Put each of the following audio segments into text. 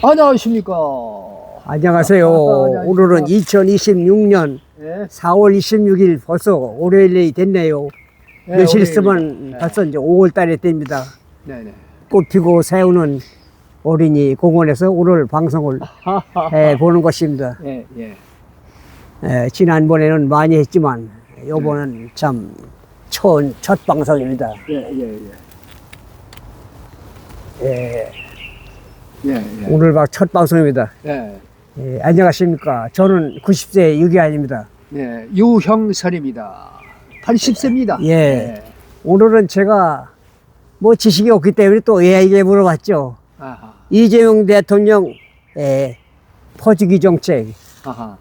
안녕하십니까. 안녕하세요. 안녕하십니까. 오늘은 2026년 예. 4월 26일 벌써 월요일이 됐네요. 네, 며칠 월요일입니다. 있으면 네. 벌써 이제 5월 달이 됩니다. 네네. 꽃 피고 새우는 어린이 공원에서 오늘 방송을 해보는 것입니다. 예, 예. 지난번에는 많이 했지만 이번은 참 첫 방송입니다. 예, 예, 예. 예, 예, 예. 오늘 첫 방송입니다. 예. 안녕하십니까. 저는 90세 유기환입니다. 예. 유형설입니다. 80세입니다. 예. 오늘은 제가 뭐 지식이 없기 때문에 또 AI에게 물어봤죠. 아하. 이재명 대통령 퍼주기 정책, 아하.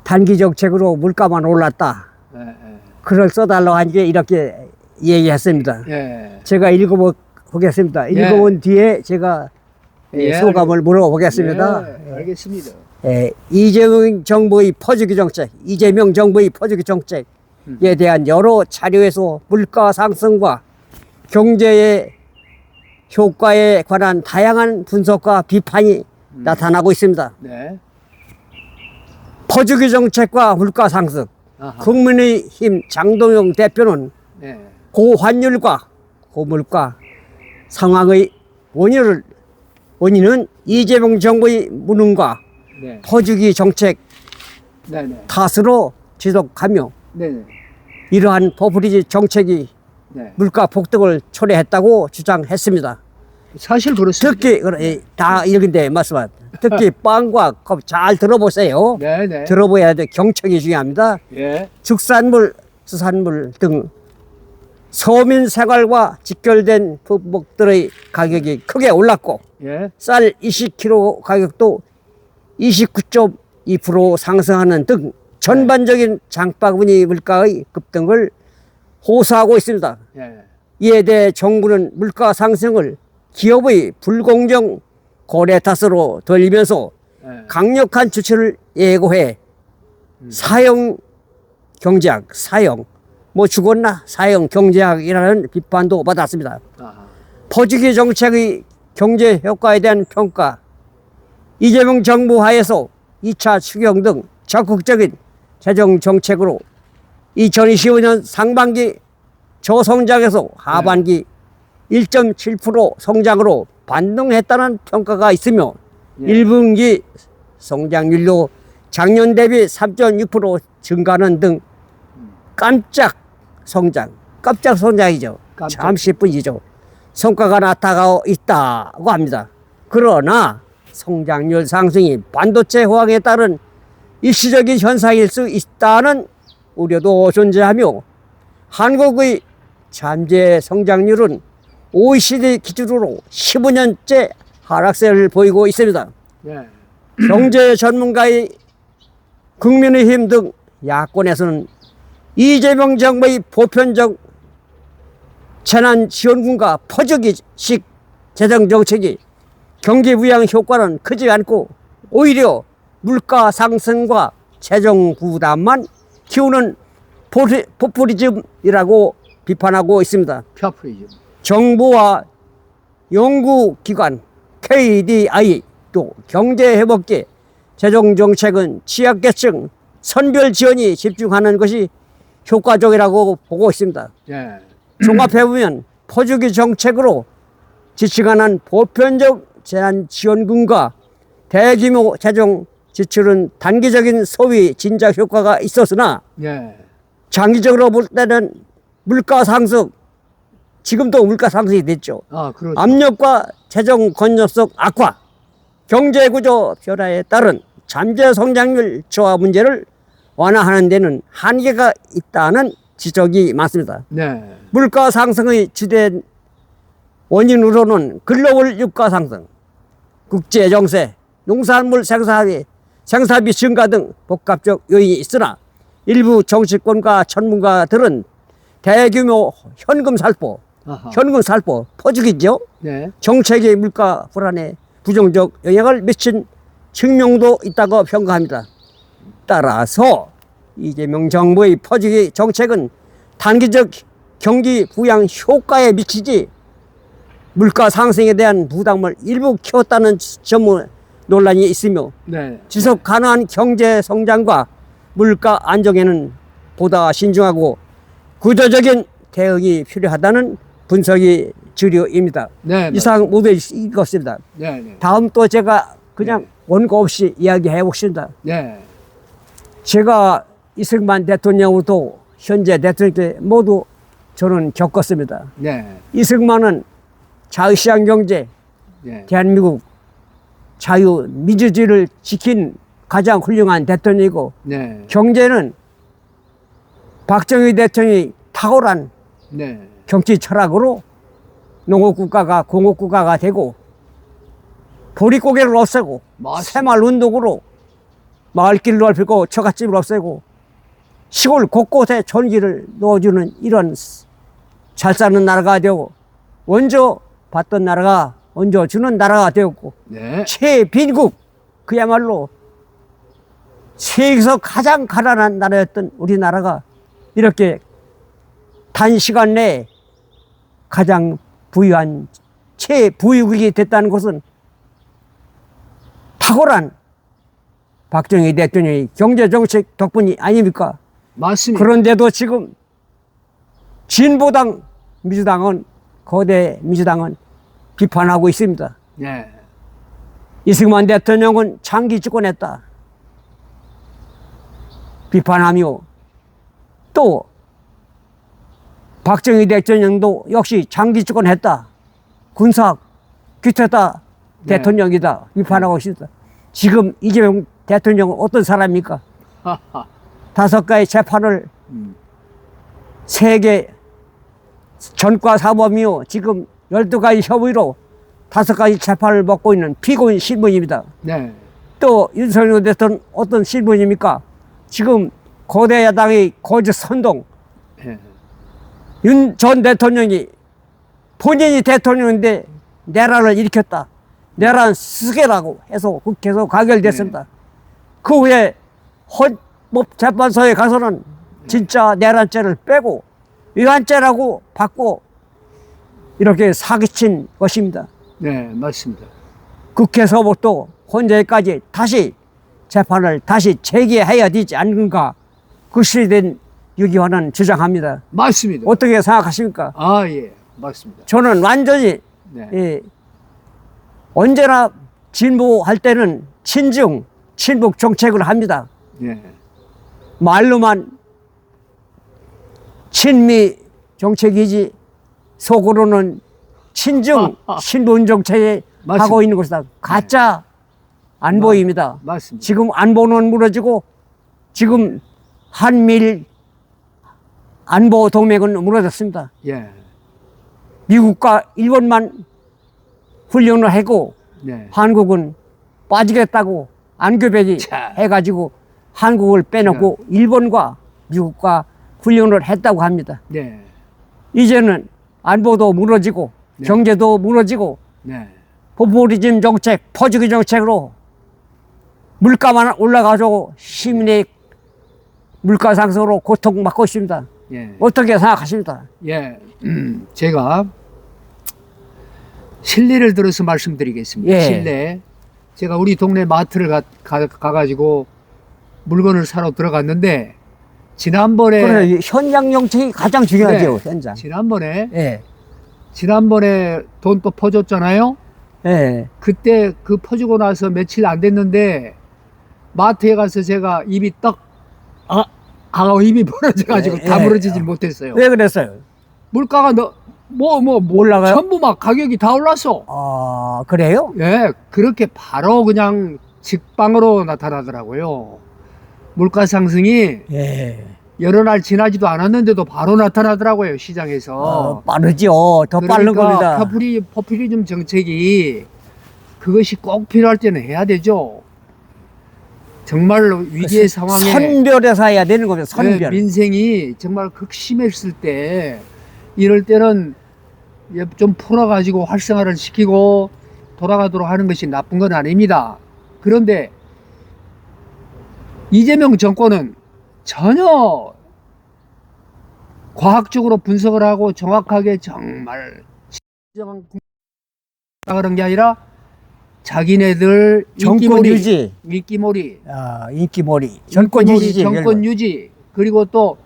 단기 정책으로 물가만 올랐다. 예, 예. 글을 써달라고 하니까 이렇게 얘기했습니다. 예. 제가 읽어보겠습니다. 읽어본 뒤에 제가 예, 소감을 물어보겠습니다. 예, 알겠습니다. 이재명 정부의 퍼주기 정책, 이재명 정부의 퍼주기 정책에 대한 여러 자료에서 물가 상승과 경제의 효과에 관한 다양한 분석과 비판이 나타나고 있습니다. 네. 퍼주기 정책과 물가 상승. 아하. 국민의힘 장동영 대표는 네. 고환율과 고물가 상황의 원인은 이재명 정부의 무능과 네. 퍼주기 정책 네네. 탓으로 지속하며 네네. 이러한 포퓰리즘 정책이 네. 물가 폭등을 초래했다고 주장했습니다. 사실 그렇습니다. 특히 다 읽은데 말씀한 특히 빵과 컵 잘 들어보세요. 네네. 들어봐야 돼. 경청이 중요합니다. 예. 축산물, 수산물 등 서민 생활과 직결된 품목들의 가격이 크게 올랐고 예. 쌀 20kg 가격도 29.2% 상승하는 등 전반적인 장바구니 물가의 급등을 호소하고 있습니다. 예. 이에 대해 정부는 물가 상승을 기업의 불공정 거래 탓으로 돌리면서 예. 강력한 조치를 예고해 사형 경제학, 뭐 죽었나? 사형 경제학이라는 비판도 받았습니다. 아하. 퍼주기 정책의 경제 효과에 대한 평가, 이재명 정부 하에서 2차 추경 등 적극적인 재정 정책으로 2025년 상반기 저성장에서 하반기 1.7% 성장으로 반등했다는 평가가 있으며 예. 1분기 성장률도 작년 대비 3.6% 증가하는 등 깜짝 성장이죠. 깜짝. 잠시뿐이죠. 성과가 나타나고 있다고 합니다. 그러나 성장률 상승이 반도체 호황에 따른 일시적인 현상일 수 있다는 우려도 존재하며 한국의 잠재 성장률은 OECD 기준으로 15년째 하락세를 보이고 있습니다. 예. 경제 전문가의 국민의힘 등 야권에서는 이재명 정부의 보편적 재난지원금과 퍼주기식 재정정책이 경기 부양 효과는 크지 않고 오히려 물가 상승과 재정 부담만 키우는 포퓰리즘이라고 비판하고 있습니다. 펴프리즘. 정부와 연구기관 KDI 또 경제회복계 재정정책은 취약계층 선별 지원이 집중하는 것이 효과적이라고 보고 있습니다. 예. 종합해보면 퍼주기 정책으로 지칭하는 보편적 재난지원금과 대규모 재정 지출은 단기적인 소비 진작 효과가 있었으나 예. 장기적으로 볼 때는 물가 상승, 지금도 물가 상승이 됐죠. 아, 그렇죠. 압력과 재정 건전성 악화, 경제구조 변화에 따른 잠재 성장률 저하 문제를 완화하는 데는 한계가 있다는 지적이 많습니다. 네. 물가 상승의 주된 원인으로는 글로벌 유가 상승, 국제 정세, 농산물 생산비 증가 등 복합적 요인이 있으나 일부 정치권과 전문가들은 대규모 현금 살포, 아하. 퍼주기죠. 네. 정책의 물가 불안에 부정적 영향을 미친 측면도 있다고 평가합니다. 따라서 이재명 정부의 퍼주기 정책은 단기적 경기 부양 효과에 미치지 물가 상승에 대한 부담을 일부 키웠다는 점을 논란이 있으며 네. 지속 가능한 경제 성장과 물가 안정에는 보다 신중하고 구조적인 대응이 필요하다는 분석이 주류입니다. 네. 이상 모두 읽었습니다. 네. 네. 다음 또 제가 그냥 네. 원고 없이 이야기해 보겠습니다. 네. 제가 이승만 대통령으로도 현재 대통령 때 모두 저는 겪었습니다. 네. 이승만은 자유시장 경제, 네. 대한민국 자유 민주주의를 지킨 가장 훌륭한 대통령이고, 네. 경제는 박정희 대통령이 탁월한 네. 정치 철학으로 농업국가가 공업국가가 되고, 보릿고개를 없애고 맞습니다. 새마을운동으로 마을길을 넓히고 처갓집을 없애고 시골 곳곳에 전기를 넣어주는 이런 잘 사는 나라가 되고, 원조 받던 나라가 원조 주는 나라가 되었고, 네. 최빈국, 그야말로 세계에서 가장 가난한 나라였던 우리나라가 이렇게 단시간 내에 가장 부유한 최부유국이 됐다는 것은 탁월한 박정희 대통령의 경제정책 덕분이 아닙니까? 맞습니다. 그런데도 지금 진보당 민주당은, 거대 민주당은 비판하고 있습니다. 네. 이승만 대통령은 장기 집권했다 비판하며, 또 박정희 대통령도 역시 장기 집권했다, 군사 규태다 네. 대통령이다 비판하고 있습니다. 지금 이재명 대통령은 어떤 사람입니까? 하하. 5가지 재판을 세계 전과 사범이요, 지금 12가지 혐의로 5가지 재판을 받고 있는 피고인 신분입니다. 네. 또 윤석열 대통령 어떤 신분입니까? 지금 거대 야당의 거짓 선동, 네. 윤 전 대통령이 본인이 대통령인데 내란을 일으켰다, 내란 스계라고 해서 국회에서 가결됐습니다. 그 후에 헌법재판소에 가서는 진짜 내란죄를 빼고 위반죄라고 받고 이렇게 사기친 것입니다. 네. 맞습니다. 국회에서부터 헌재까지 다시 재판을 다시 재개해야 되지 않는가, 그것에 대한 유기화는 주장합니다. 맞습니다. 어떻게 생각하십니까? 아, 예. 맞습니다. 저는 완전히 네. 예, 언제나 진보할 때는 친중, 친북 정책을 합니다. 네. 말로만 친미 정책이지 속으로는 친중, 친문 정책에 맞습니다. 하고 있는 것이다. 가짜 안보입니다. 맞습니다. 지금 안보는 무너지고 지금 한미일 안보 동맹은 무너졌습니다. 예. 미국과 일본만 훈련을 하고 네. 한국은 빠지겠다고 안교백이 자. 해가지고 한국을 빼놓고 일본과 미국과 훈련을 했다고 합니다. 네. 이제는 안보도 무너지고 네. 경제도 무너지고 네. 포퓰리즘 정책, 퍼주기 정책으로 물가만 올라가지고 시민의 물가 상승으로 고통받고 있습니다. 예. 어떻게 생각하십니까? 예. 제가 실례를 들어서 말씀드리겠습니다. 예. 실례. 제가 우리 동네 마트를 가가지고 물건을 사러 들어갔는데, 지난번에 그래, 현장 정책이 가장 중요하죠. 네. 현장. 지난번에 예. 돈 또 퍼줬잖아요. 예. 그때 그 퍼주고 나서 며칠 안 됐는데 마트에 가서 제가 입이 입이 벌어져가지고 예, 다물어지질 예. 못했어요. 왜 그랬어요? 물가가 올라가요? 전부 막 가격이 다 올랐어. 아, 그래요? 예, 그렇게 바로 그냥 직방으로 나타나더라고요. 물가 상승이 예. 여러 날 지나지도 않았는데도 바로 나타나더라고요, 시장에서. 빠르죠. 더 빠른 겁니다. 포퓰리즘 정책이 그것이 꼭 필요할 때는 해야 되죠. 정말로 위기의 상황에 선별해서 해야 되는 겁니다. 선별. 네, 민생이 정말 극심했을 때, 이럴 때는 좀 풀어가지고 활성화를 시키고 돌아가도록 하는 것이 나쁜 건 아닙니다. 그런데 이재명 정권은 전혀 과학적으로 분석을 하고 정확하게 정말 진정한 그런 게 아니라 자기네들 정권 인기몰이, 유지. 인기몰이, 인기몰이. 정권 유지. 정권 유지, 그리고 또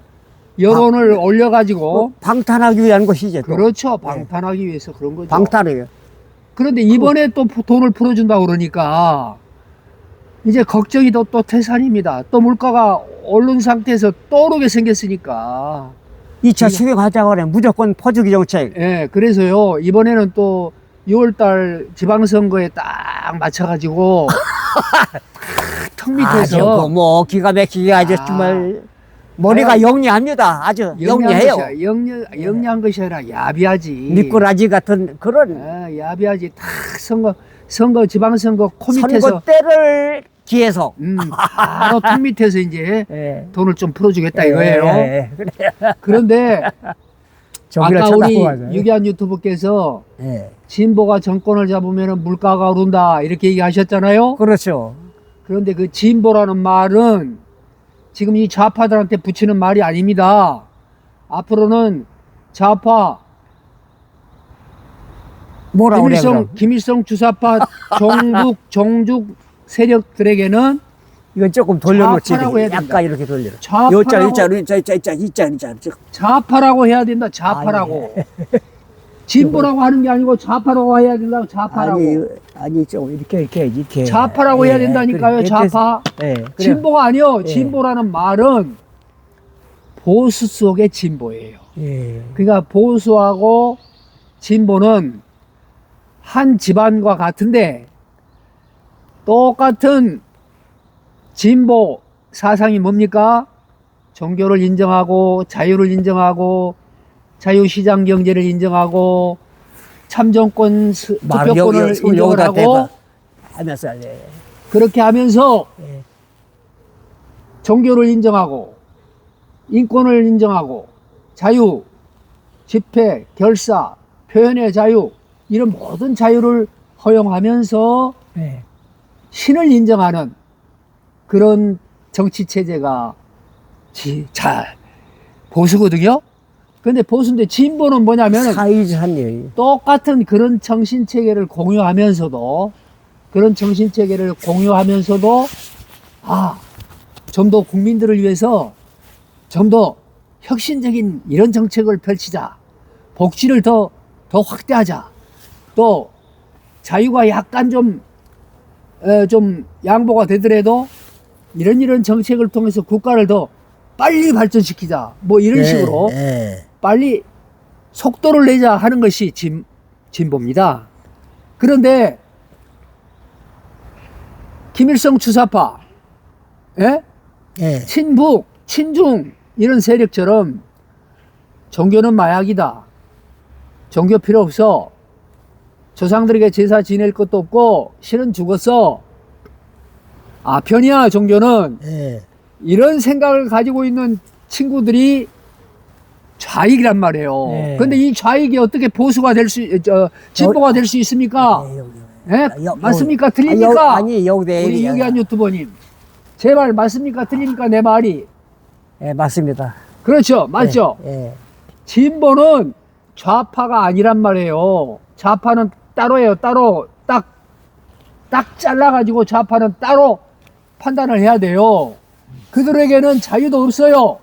여론을 올려가지고 방탄하기 위한 것이죠. 또. 그렇죠. 방탄하기 위해서 그런 거죠. 방탄이에요. 그런데 이번에 또 돈을 풀어준다고 그러니까 이제 걱정이 또 태산입니다. 또 물가가 오른 상태에서 또 오르게 생겼으니까. 2차 추경하자고 그래. 무조건 퍼주기 정책. 예, 그래서요, 이번에는 또 6월달 지방선거에 딱 맞춰가지고 턱 아주 밑에서 뭐 기가 막히게 아주 정말 머리가 영리합니다. 아주 영리해요. 영리한 것이 아니라 야비하지. 미꾸라지 같은 그런 야비하지. 탁 선거 지방선거 코 밑에서 선거 때를 기해서 바로 턱 밑에서 이제 예. 돈을 좀 풀어주겠다 이거예요. 그래. 그런데 저기를 아까 우리 쳐다보아요. 유기한 유튜브께서 예. 진보가 정권을 잡으면 물가가 오른다 이렇게 얘기하셨잖아요. 그렇죠. 그런데 그 진보라는 말은 지금 이 좌파들한테 붙이는 말이 아닙니다. 앞으로는 좌파, 뭐라 그래 그럼? 김일성 주사파 종북 세력들에게는 이건 조금 돌려놓지. 좌파라고 해야 된다. 약간 이렇게 돌려. 좌파라고, 좌파라고 해야 된다. 좌파라고. 진보라고 하는 게 아니고 좌파라고 해야 된다. 좌파라고. 아니 좀 이렇게 좌파라고 해야 된다니까요. 좌파. 진보가 아니요. 예. 진보라는 말은 보수 속의 진보예요. 예. 그러니까 보수하고 진보는 한 집안과 같은데 똑같은 진보 사상이 뭡니까? 종교를 인정하고 자유를 인정하고 자유시장 경제를 인정하고 참정권 투표권을 인정을 하고 하면서 그렇게 하면서 예. 종교를 인정하고 인권을 인정하고 자유, 집회, 결사, 표현의 자유 이런 모든 자유를 허용하면서 예. 신을 인정하는 그런 정치 체제가 보수거든요. 근데 보수인데 진보는 뭐냐면 사이즈한요. 똑같은 그런 정신 체계를 공유하면서도 좀 더 국민들을 위해서 좀 더 혁신적인 이런 정책을 펼치자. 복지를 더 확대하자. 또 자유가 약간 좀 양보가 되더라도 이런 정책을 통해서 국가를 더 빨리 발전시키자. 뭐 이런 식으로 빨리 속도를 내자 하는 것이 진보입니다. 그런데 김일성 주사파, 친북, 친중 이런 세력처럼 종교는 마약이다. 종교 필요 없어. 조상들에게 제사 지낼 것도 없고 실은 죽었어. 아편이야 종교는. 이런 생각을 가지고 있는 친구들이 좌익이란 말이에요. 근데 이 좌익이 어떻게 보수가 진보가 될 수 있습니까? 맞습니까? 틀립니까? 아니 우리 유기한 유튜버님. 제발 맞습니까? 틀립니까? 내 말이. 맞습니다. 그렇죠. 맞죠? 진보는 좌파가 아니란 말이에요. 좌파는 따로예요. 따로 딱 잘라가지고 좌파는 따로 판단을 해야 돼요. 그들에게는 자유도 없어요.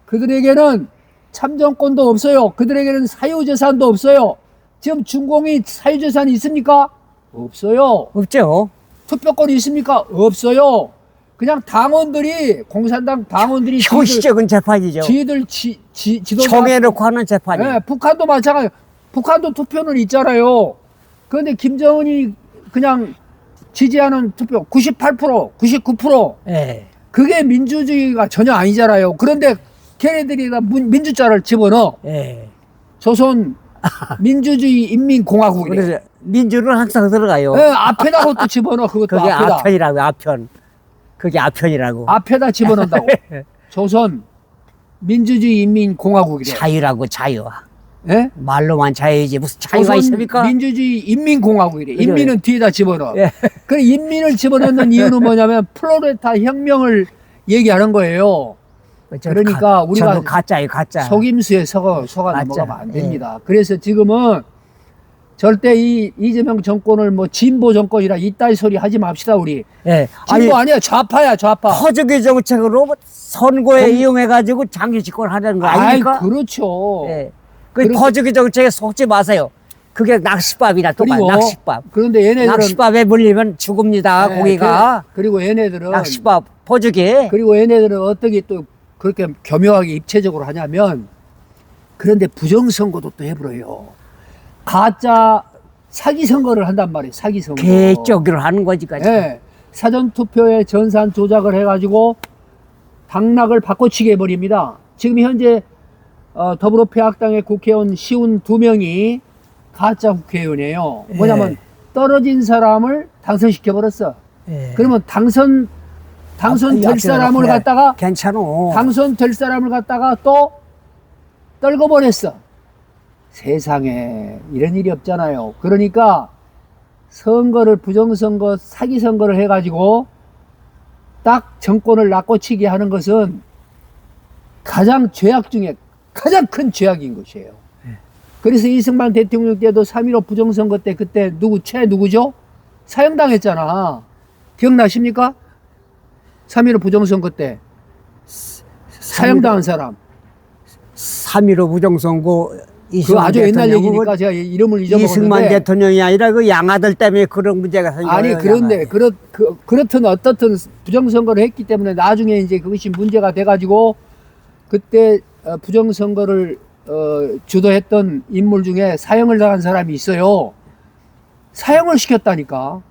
그들에게는 참정권도 없어요. 그들에게는 사유재산도 없어요. 지금 준공이 사유재산이 있습니까? 없어요. 없죠. 투표권이 있습니까? 없어요. 그냥 당원들이 공산당 당원들이 형식적인 재판이죠. 지들 지도자 정해놓고 하는 재판이에요. 네, 북한도 마찬가지. 북한도 투표는 있잖아요. 그런데 김정은이 그냥 지지하는 투표 98%, 99%. 그게 민주주의가 전혀 아니잖아요. 그런데 걔네들이 다 민주자를 집어넣어. 조선 민주주의 인민공화국이래. 그래서 민주는 항상 들어가요. 앞에다 그것도 집어넣어. 그것도 그게 앞에다. 아편이라고 아편. 그게 아편이라고. 앞에다 집어넣는다고. 조선 민주주의 인민공화국이래. 자유라고 자유. 예? 말로만 자유지 무슨 자유가 조선 있습니까? 민주주의 인민공화국이래. 그래. 인민은 뒤에다 집어넣어. 예. 그 인민을 집어넣는 이유는 뭐냐면 플로레타 혁명을 얘기하는 거예요. 그러니까 우리가 저도 가짜예요, 가짜. 속임수에 속아 가짜. 넘어가면 안 됩니다. 그래서 지금은 절대 이 이재명 정권을 뭐 진보 정권이라 이따위 소리 하지 맙시다 우리. 예. 진보 아니야 좌파야 좌파. 퍼주기 정책으로 선거에 이용해가지고 장기 집권하려는 거 아닙니까? 그렇죠. 예. 그 퍼주기 정책에 속지 마세요. 그게 낚시밥이라 똑같아요. 그리고 낚시밥. 그런데 얘네들은 낚시밥에 물리면 죽습니다. 네, 고기가. 그리고 얘네들은 낚시밥 퍼주기. 그리고 얘네들은 어떻게 또 그렇게 교묘하게 입체적으로 하냐면 그런데 부정선거도 또 해버려요. 가짜 사기 선거를 한단 말이에요. 사기 선거. 개쪽으로 하는 거지. 네. 사전 투표에 전산 조작을 해가지고 당락을 바꿔치기 해버립니다. 지금 현재 더불어평화당의 국회의원 52명이 가짜 국회의원이에요. 뭐냐면 예. 떨어진 사람을 당선시켜버렸어. 예. 그러면 당선될 사람을 그래. 갖다가 괜찮어. 당선될 사람을 갖다가 또 떨궈버렸어. 세상에 이런 일이 없잖아요. 그러니까 선거를 부정선거 사기선거를 해가지고 딱 정권을 낚고치기 하는 것은 가장 죄악 중에 가장 큰 죄악인 것이에요. 그래서 이승만 대통령 때도 3.15 부정선거 때 그때 누구죠? 사형당했잖아. 기억나십니까? 3.15 부정선거 때 사형당한 사람. 3.15 부정선거 그 아주 옛날 얘기니까 제가 이름을 잊어먹었는데 이승만 대통령이 아니라 그 양아들 때문에 그런 문제가 생겨요. 아니 그런데 그렇든 어떻든 부정선거를 했기 때문에 나중에 이제 그것이 문제가 돼가지고 그때 부정선거를 주도했던 인물 중에 사형을 당한 사람이 있어요. 사형을 시켰다니까.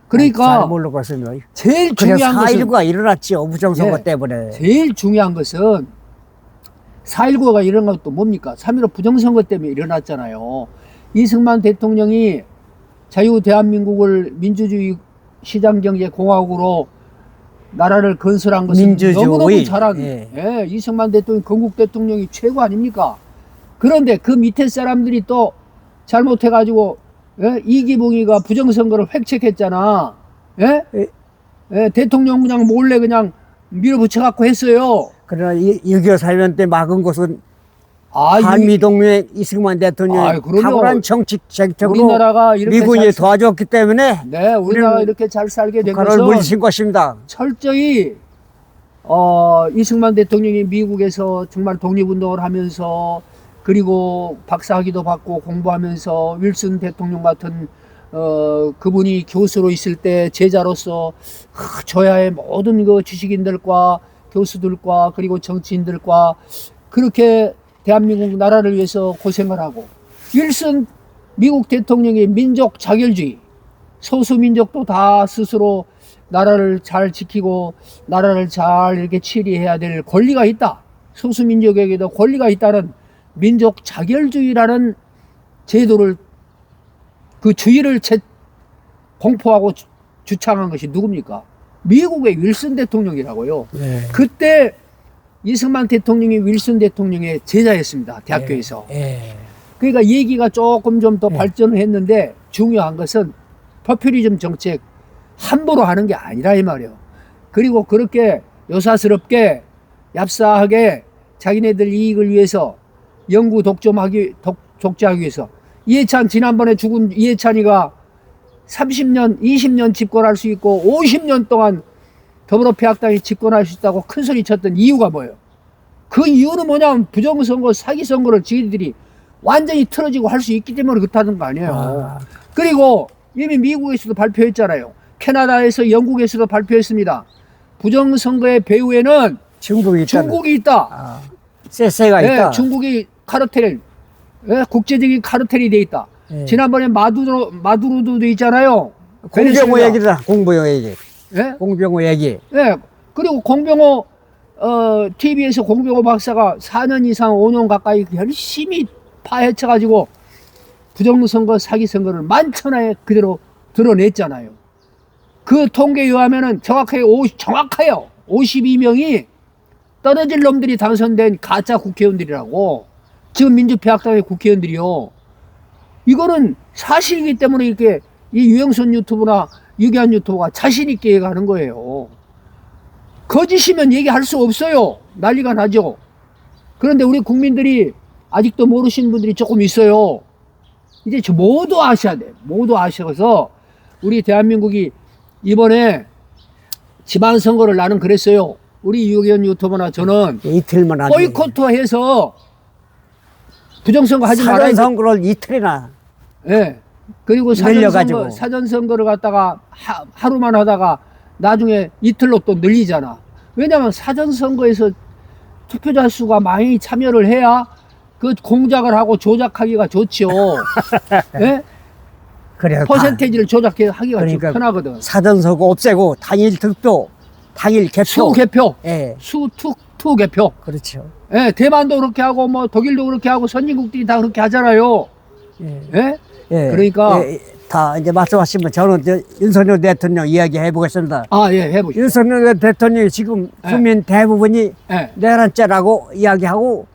그러니까 잘 모르겠어요. 제일 중요한 것은 4.19가 일어났지요. 부정선거 예, 때문에. 제일 중요한 것은 4.19가 일어난 것도 뭡니까? 3.15 부정선거 때문에 일어났잖아요. 이승만 대통령이 자유 대한민국을 민주주의 시장경제 공화국으로 나라를 건설한 것은 민주주의. 너무너무 잘한 예. 이승만 대통령 건국 대통령이 최고 아닙니까? 그런데 그 밑에 사람들이 또 잘못해가지고 이기붕이가 부정선거를 획책했잖아. 대통령 그냥 몰래 그냥 밀어붙여갖고 했어요. 그러나 6.25 사변 때 막은 것은 아, 한미동맹 이승만 대통령의 그럼요. 탁월한 정치 정책으로 우리나라가 이렇게 미군이 도와줬기 때문에 네, 우리나라가 이렇게 잘 살게 된 북한을 것은 물리친 것입니다. 철저히 이승만 대통령이 미국에서 정말 독립운동을 하면서 그리고 박사학위도 받고 공부하면서 윌슨 대통령 같은 그분이 교수로 있을 때 제자로서 저야의 모든 그 지식인들과 교수들과 그리고 정치인들과 그렇게 대한민국 나라를 위해서 고생을 하고 윌슨 미국 대통령의 민족 자결주의 소수민족도 다 스스로 나라를 잘 지키고 나라를 잘 이렇게 치리해야 될 권리가 있다. 소수민족에게도 권리가 있다는 민족 자결주의라는 제도를 그 주의를 공포하고 주창한 것이 누굽니까? 미국의 윌슨 대통령이라고요. 네. 그때 이승만 대통령이 윌슨 대통령의 제자였습니다. 대학교에서. 그러니까 얘기가 조금 좀 더 발전을 했는데 중요한 것은 포퓰리즘 정책 함부로 하는 게 아니라 이 말이에요. 그리고 그렇게 요사스럽게 얍사하게 자기네들 이익을 위해서 영구 독점하기 독재하기 위해서 이해찬 지난번에 죽은 이해찬이가 30년 20년 집권할 수 있고 50년 동안 더불어평화당이 집권할 수 있다고 큰 소리 쳤던 이유가 뭐예요? 그 이유는 뭐냐면 부정선거 사기선거를 지들이 완전히 틀어지고 할 수 있기 때문에 그렇다는 거 아니에요. 그리고 이미 미국에서도 발표했잖아요. 캐나다에서 영국에서도 발표했습니다. 부정선거의 배후에는 중국이 있다. 세세가 있다. 중국이 카르텔, 국제적인 카르텔이 돼 있다. 지난번에 마두로도 있잖아요. 공병호 얘기다. 공병호 얘기. 예? 공병호 얘기. 그리고 공병호 TV에서 공병호 박사가 4년 이상 5년 가까이 열심히 파헤쳐가지고 부정선거 사기선거를 만천하에 그대로 드러냈잖아요. 그 통계에 의하면은 정확해요. 52명이 떨어질 놈들이 당선된 가짜 국회의원들이라고. 지금 민주평화당의 국회의원들이요. 이거는 사실이기 때문에 이렇게 이 유영선 유튜브나 유기한 유튜브가 자신 있게 얘기하는 거예요. 거짓이면 얘기할 수 없어요. 난리가 나죠. 그런데 우리 국민들이 아직도 모르시는 분들이 조금 있어요. 이제 모두 아셔야 돼. 모두 아셔서 우리 대한민국이 이번에 지방선거를 나는 그랬어요. 우리 유기현 유튜버나 저는 이틀만 하지. 보이콧해서 부정선거 하지 말아야 돼. 사전선거를 이틀이나. 예. 그리고 늘려가지고. 사전선거를 갖다가 하루만 하다가 나중에 이틀로 또 늘리잖아. 왜냐면 사전선거에서 투표자 수가 많이 참여를 해야 그 공작을 하고 조작하기가 좋죠. 예? 그래. 퍼센테이지를 조작하기가 그러니까 편하거든. 사전선거 없애고 단일 득표, 당일 개표. 수 개표, 예. 투 개표. 그렇죠. 예, 대만도 그렇게 하고 뭐 독일도 그렇게 하고 선진국들이 다 그렇게 하잖아요. 예. 예? 예. 그러니까 예, 다 이제 말씀하시면 저는 윤석열 대통령 이야기해 보겠습니다. 아, 예, 해보시죠. 윤석열 대통령이 지금 예. 국민 대부분이 예. 내란죄라고 이야기하고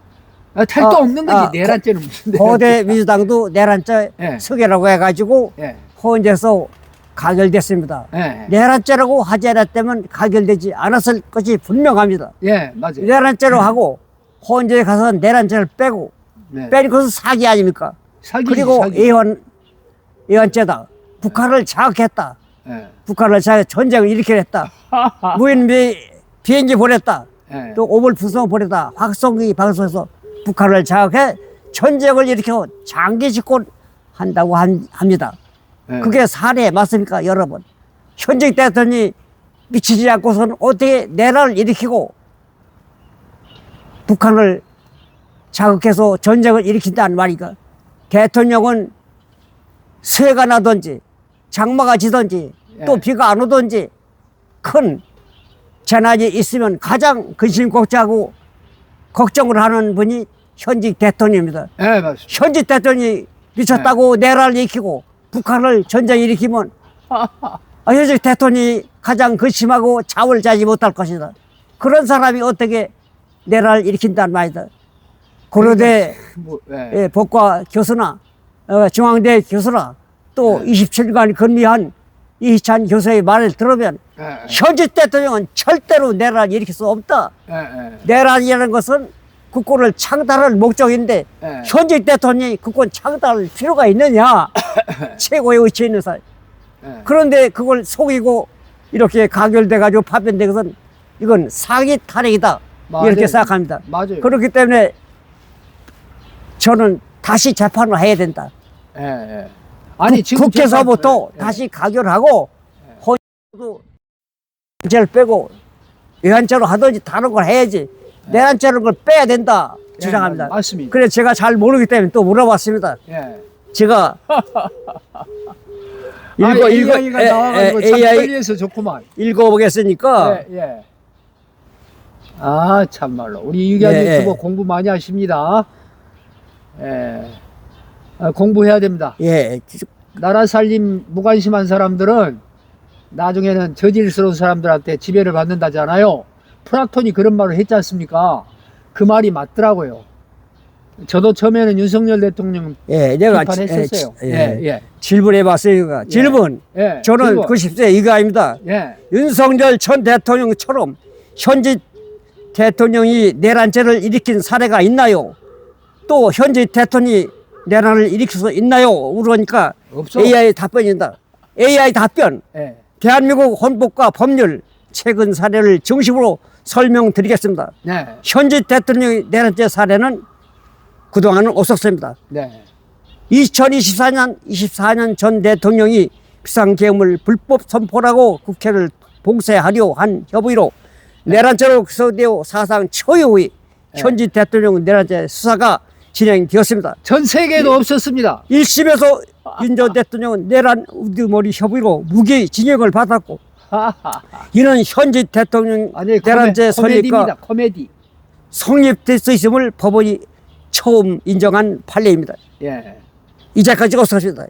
아, 탈도 없는 거지. 내란죄는 무슨 거대 민주당도 내란죄 예. 서개라고 해가지고 예. 헌재에서 가결됐습니다. 예. 내란죄라고 하지 않았다면 가결되지 않았을 것이 분명합니다. 예, 맞아요. 내란죄로 하고 헌재에 가서 내란죄를 빼고 네. 빼는 것은 사기 아닙니까? 사기지, 그리고 사기. 예언죄다. 북한을 자극했다. 예. 북한을 자극 전쟁을 일으켰다. 무인 비행기 보냈다. 예. 또 오물풍선 보냈다. 확성기 방송에서 북한을 자극해 전쟁을 일으켜 장기 집권 한다고 합니다. 예. 그게 사례 맞습니까, 여러분? 현직 대통령이 미치지 않고서는 어떻게 내란을 일으키고 북한을 자극해서 전쟁을 일으킨다는 말이니까 대통령은 쇠가 나든지 장마가 지든지 또 예. 비가 안 오든지 큰 재난이 있으면 가장 근심걱정하고 걱정을 하는 분이 현직 대통령입니다. 예, 맞습니다. 현직 대통령이 미쳤다고 내란을 일으키고 북한을 전쟁 일으키면 현직 대통령이 가장 근심하고 잠을 자지 못할 것이다. 그런 사람이 어떻게 내란을 일으킨다는 말이다. 고려대 뭐, 예. 예, 법과 교수나 중앙대 교수나 또 27년 근무한 이희찬 교수의 말을 들으면 예. 현직 대통령은 절대로 내란을 일으킬 수 없다. 예. 예. 내란이라는 것은 국권을 창달할 목적인데 예. 현직 대통령이 국권 창달할 필요가 있느냐. 최고의 위치에 있는 사람. 예. 그런데 그걸 속이고 이렇게 가결돼가지고 파변된 것은 이건 사기 탈핵이다. 맞아요. 이렇게 생각합니다. 맞아요. 그렇기 때문에 저는 다시 재판을 해야 된다. 예. 예. 아니 지금 국회에서부터 재판- 예. 다시 가결하고 헌재도 죄를 빼고 외환죄로 하든지 다른 걸 해야지 내란죄라는 걸 빼야 된다 주장합니다. 맞습니다. 그래서 제가 잘 모르기 때문에 또 물어봤습니다. 예. 제가 AI가 나와가지고 참 AI 편리해서 좋구만. 읽어보겠으니까 예. 예. 아 참말로 우리 유기한 예, 유튜버 예. 공부 많이 하십니다. 예. 아, 공부해야 됩니다. 예, 나라 살림 무관심한 사람들은 나중에는 저질스러운 사람들한테 지배를 받는다잖아요. 플라톤이 그런 말을 했지 않습니까? 그 말이 맞더라고요. 저도 처음에는 윤석열 대통령 예, 내가 비판했었어요. 질문해봤으니까 질문. 예. 저는 질문. 90세 이가입니다. 예. 윤석열 전 대통령처럼 현직 대통령이 내란죄를 일으킨 사례가 있나요? 또 현직 대통령이 내란을 일으킬 수 있나요? 물으니까 없어. AI 답변입니다. AI 답변. 예. 대한민국 헌법과 법률 최근 사례를 중심으로 설명드리겠습니다. 네. 현직 대통령의 내란죄 사례는 그동안은 없었습니다. 네. 2024년 전 대통령이 비상계엄을 불법 선포라고 국회를 봉쇄하려 한 협의로 내란죄로 기소되어 사상 초유의 현직 대통령 내란죄 수사가 진행되었습니다. 전 세계에도 없었습니다. 1심에서 윤 전 대통령은 내란 우두머리 협의로 무기징역을 받았고 이는 현직 대통령 아니 내란죄 코미디입니다. 선입과 코미디. 성립될 수 있음을 법원이 처음 인정한 판례입니다. 예. 이제까지 없었습니다.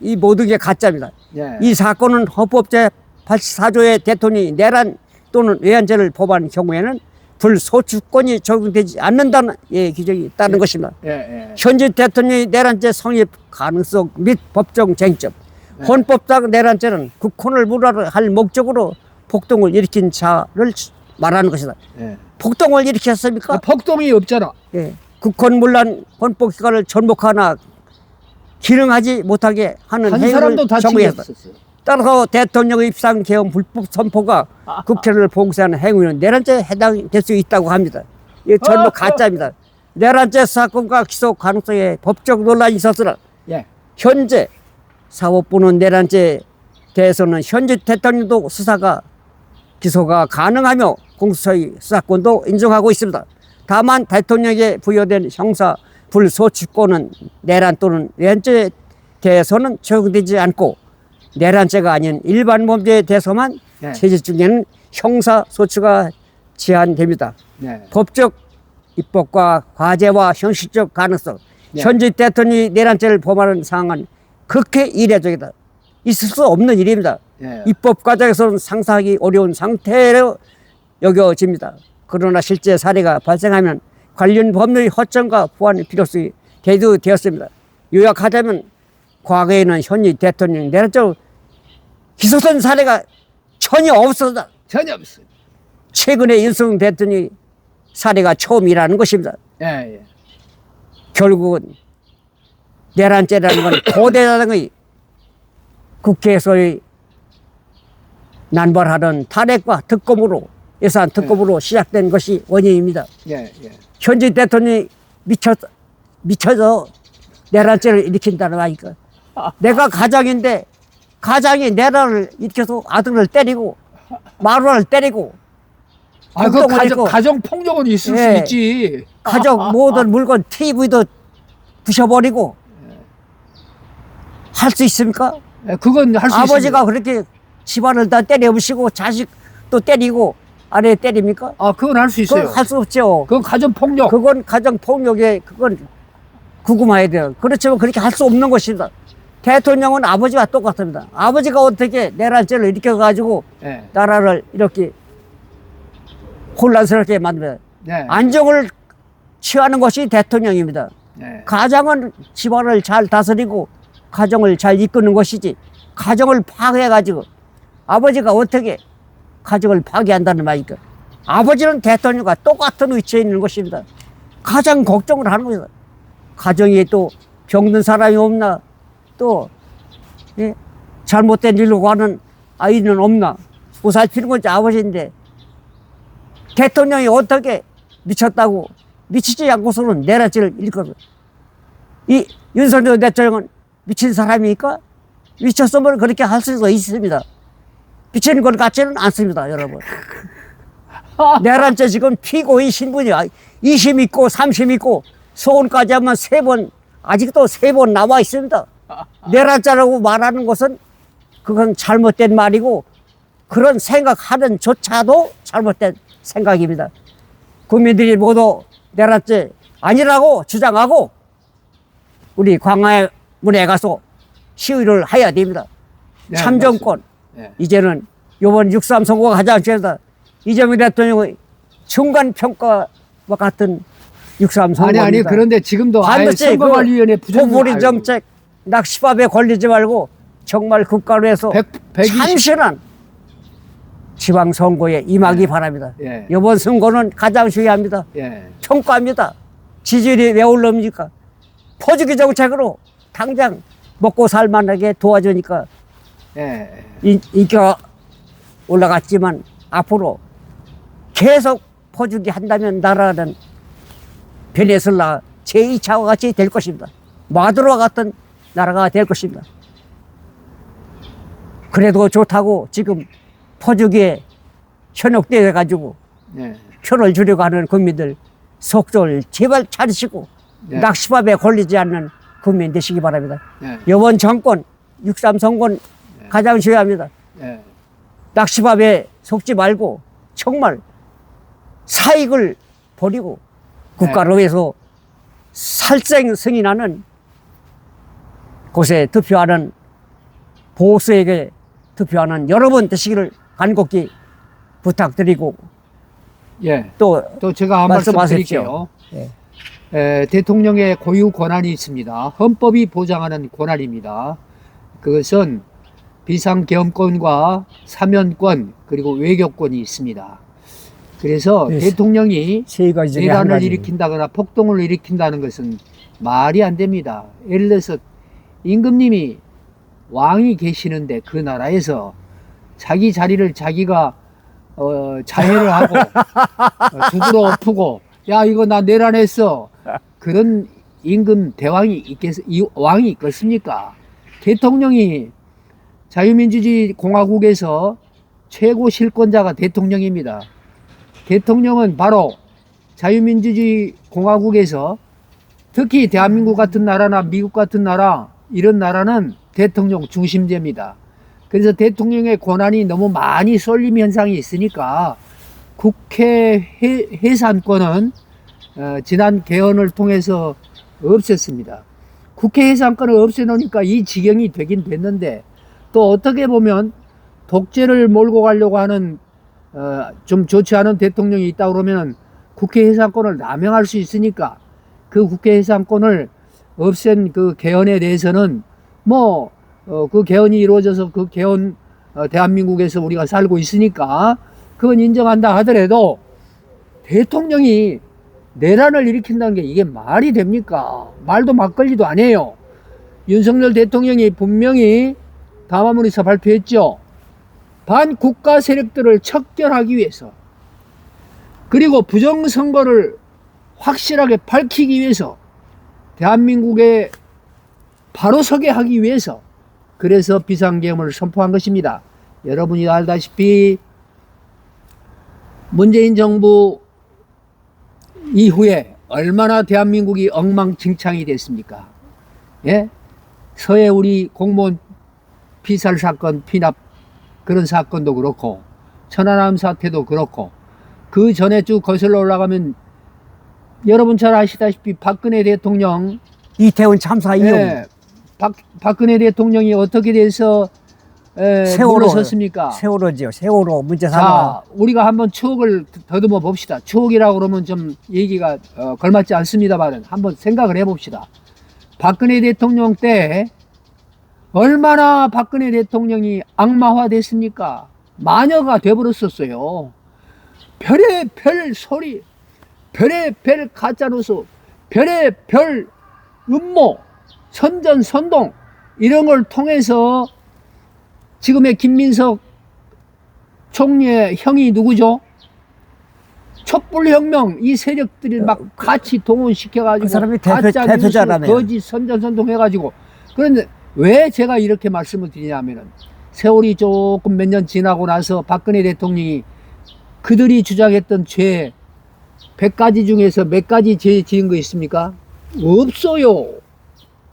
이 모든 게 가짜입니다. 예. 이 사건은 헌법제 84조의 대통령이 내란 또는 외환죄를 법한 경우에는 불소추권이 적용되지 않는다는 규정이 있다는 것입니다. 예. 예. 현직 대통령의 내란죄 성립 가능성 및 법정 쟁점. 네. 헌법상 내란죄는 국권을 무활할 목적으로 폭동을 일으킨 자를 말하는 것이다. 예. 폭동을 일으켰습니까? 폭동이 없잖아. 예. 국권문란 헌법기관을 전복하나 기능하지 못하게 하는 한 행위를 사람도 다치게 정부에서 없었어요. 따라서 대통령의 입상 개헌 불법 선포가 국회를 봉쇄하는 행위는 내란죄에 해당될 수 있다고 합니다. 이게 전부 가짜입니다. 내란죄 사건과 기소 가능성에 법적 논란이 있었으나 예. 현재 사법부는 내란죄에 대해서는 현재 대통령도 수사가 기소가 가능하며 공수처의 수사권도 인정하고 있습니다. 다만 대통령에게 부여된 형사 불소추권은 내란 또는 내란죄에 대해서는 적용되지 않고 내란죄가 아닌 일반 범죄에 대해서만 네. 체질 중에는 형사 소추가 제한됩니다. 네. 법적 입법과 과제와 현실적 가능성, 네. 현재 대통령이 내란죄를 범하는 상황은 극히 이례적이다. 있을 수 없는 일입니다. 예. 입법 과정에서는 상상하기 어려운 상태로 여겨집니다. 그러나 실제 사례가 발생하면 관련 법률의 허점과 보완의 필요성이 대두되었습니다. 요약하자면 과거에는 현재 대통령 내란죄로 기소된 사례가 전혀 없었다. 전혀 없어요. 최근에 윤석열 대통령이 사례가 처음이라는 것입니다. 예, 예. 결국은 내란죄라는 건 고대단의 국회에서의 난발하는 탄핵과 특검으로 예산 특검으로 시작된 것이 원인입니다. 예, 예. 현재 대통령이 미쳐서 내란죄를 일으킨다는 말이니까 내가 가장인데 가장이 내란을 일으켜서 아들을 때리고 마누라를 때리고 아, 그 폭동을 했고, 가정 폭력은 있을 예. 수 있지. 가족 모든 물건 TV도 부셔버리고 할 수 있습니까? 예, 그건 할 수 있습니다. 아버지가 그렇게 집안을 다 때려부시고 자식도 때리고 아내 때립니까? 아, 그건 할 수 있어요. 그건 할 수 없죠. 그건 가정 폭력. 그건 가정 폭력에 그건 구금해야 돼요. 그렇지만 그렇게 할 수 없는 것입니다. 대통령은 아버지와 똑같습니다. 아버지가 어떻게 내란죄를 일으켜가지고 예. 나라를 이렇게 혼란스럽게 만들어요. 예. 안정을 취하는 것이 대통령입니다. 예. 가장은 집안을 잘 다스리고 가정을 잘 이끄는 것이지 가정을 파괴해가지고 아버지가 어떻게 가정을 파괴한다는 말이니까 아버지는 대통령과 똑같은 위치에 있는 것입니다. 가장 걱정을 하는 겁니다. 가정에 또 병든 사람이 없나 또 예? 잘못된 일로 가는 아이는 없나 보살피는 것이 아버지인데 대통령이 어떻게 미쳤다고 미치지 않고서는 내란죄를 일으켰어요. 이 윤석열 대통령은 미친 사람이니까 미쳤으면 그렇게 할 수도 있습니다. 미친 것 같지는 않습니다, 여러분. 내란죄 지금 피고인 신분이 2심 있고 3심 있고 소원까지 하면 3번 아직도 3번 나와 있습니다. 내란죄라고 말하는 것은 그건 잘못된 말이고 그런 생각하는 조차도 잘못된 생각입니다. 국민들이 모두 내란죄 아니라고 주장하고 우리 광화문에 가서 시위를 해야 됩니다. 네, 참정권 맞습니다. 예. 이제는 이번 6.3 선거가 가장 중요하다. 이재명 대통령의 중간평가와 같은 6.3 선거입니다. 아니 그런데 지금도 아예 반드시 선거관리위원회 포불이 정책 낚시밥에 걸리지 말고 정말 국가를 위해서 120. 참신한 지방선거에 임하기 바랍니다. 예. 이번 선거는 가장 중요합니다. 예. 평가합니다. 지지율이 왜 올라옵니까? 퍼주기 정책으로 당장 먹고 살만하게 도와주니까 예. 인기가 올라갔지만 앞으로 계속 퍼주기 한다면 나라는 베네수엘라 제2차와 같이 될 것입니다. 마두로와 같은 나라가 될 것입니다. 그래도 좋다고 지금 퍼주기에 현혹되어 가지고 예. 표를 주려고 하는 국민들 속을 제발 차리시고 네. 낚시밥에 걸리지 않는 국민 되시기 바랍니다. 예. 이번 정권 6.3 선거는 가장 중요합니다. 예. 낚시밥에 속지 말고 정말 사익을 버리고 국가를 위해서 살생 승인하는 곳에 투표하는 보수에게 투표하는 여러분 되시기를 간곡히 부탁드리고 예. 또 또 제가 한 말씀 말씀하십시오. 드릴게요. 예. 대통령의 고유 권한이 있습니다. 헌법이 보장하는 권한입니다. 그것은 비상계엄권과 사면권 그리고 외교권이 있습니다. 그래서 네. 대통령이 세 가지 중에 한 내란을 가지. 일으킨다거나 폭동을 일으킨다는 것은 말이 안 됩니다. 예를 들어서 임금님이 왕이 계시는데 그 나라에서 자기 자리를 자기가 자해를 하고 두드러 엎고 야 이거 나 내란했어 그런 임금 대왕이 왕이 있겠습니까? 대통령이 자유민주주의 공화국에서 최고 실권자가 대통령입니다. 대통령은 바로 자유민주주의 공화국에서 특히 대한민국 같은 나라나 미국 같은 나라 이런 나라는 대통령 중심제입니다. 그래서 대통령의 권한이 너무 많이 쏠림 현상이 있으니까 국회 해산권은 지난 개헌을 통해서 없앴습니다. 국회 해산권을 없애놓으니까 이 지경이 되긴 됐는데 또 어떻게 보면 독재를 몰고 가려고 하는 좀 좋지 않은 대통령이 있다 그러면 국회 해산권을 남용할 수 있으니까 그 국회 해산권을 없앤 그 개헌에 대해서는 그 개헌이 이루어져서 그 개헌 대한민국에서 우리가 살고 있으니까 그건 인정한다 하더라도 대통령이 내란을 일으킨다는 게 이게 말이 됩니까? 말도 막걸리도 아니에요. 윤석열 대통령이 분명히 담화문에서 발표했죠. 반국가 세력들을 척결하기 위해서 그리고 부정선거를 확실하게 밝히기 위해서 대한민국에 바로 서게 하기 위해서 그래서 비상계엄을 선포한 것입니다. 여러분이 알다시피 문재인 정부 이후에 얼마나 대한민국이 엉망진창이 됐습니까? 예? 서해 우리 공무원 피살 사건, 피납 그런 사건도 그렇고 천안함 사태도 그렇고 그 전에 쭉 거슬러 올라가면 여러분 잘 아시다시피 박근혜 대통령 이태원 참사 이후 박근혜 대통령이 어떻게 돼서 물러섰습니까? 세월호죠. 세월호 문제 삼아. 자, 우리가 한번 추억을 더듬어 봅시다. 추억이라고 그러면 좀 얘기가 걸맞지 않습니다만 한번 생각을 해봅시다. 박근혜 대통령 때 얼마나 박근혜 대통령이 악마화 됐습니까? 마녀가 돼버렸었어요. 별의별 소리, 별의별 가짜뉴스, 별의별 음모, 선전선동 이런 걸 통해서 지금의 김민석 총리의 형이 누구죠? 촛불혁명 이 세력들이 막 같이 동원시켜가지고 그 사람이 가짜 뉴스, 대표자라며. 거짓 선전선동 해가지고 그런데 왜 제가 이렇게 말씀을 드리냐면은 세월이 조금 몇 년 지나고 나서 박근혜 대통령이 그들이 주장했던 죄 100가지 중에서 몇 가지 죄 지은 거 있습니까? 없어요.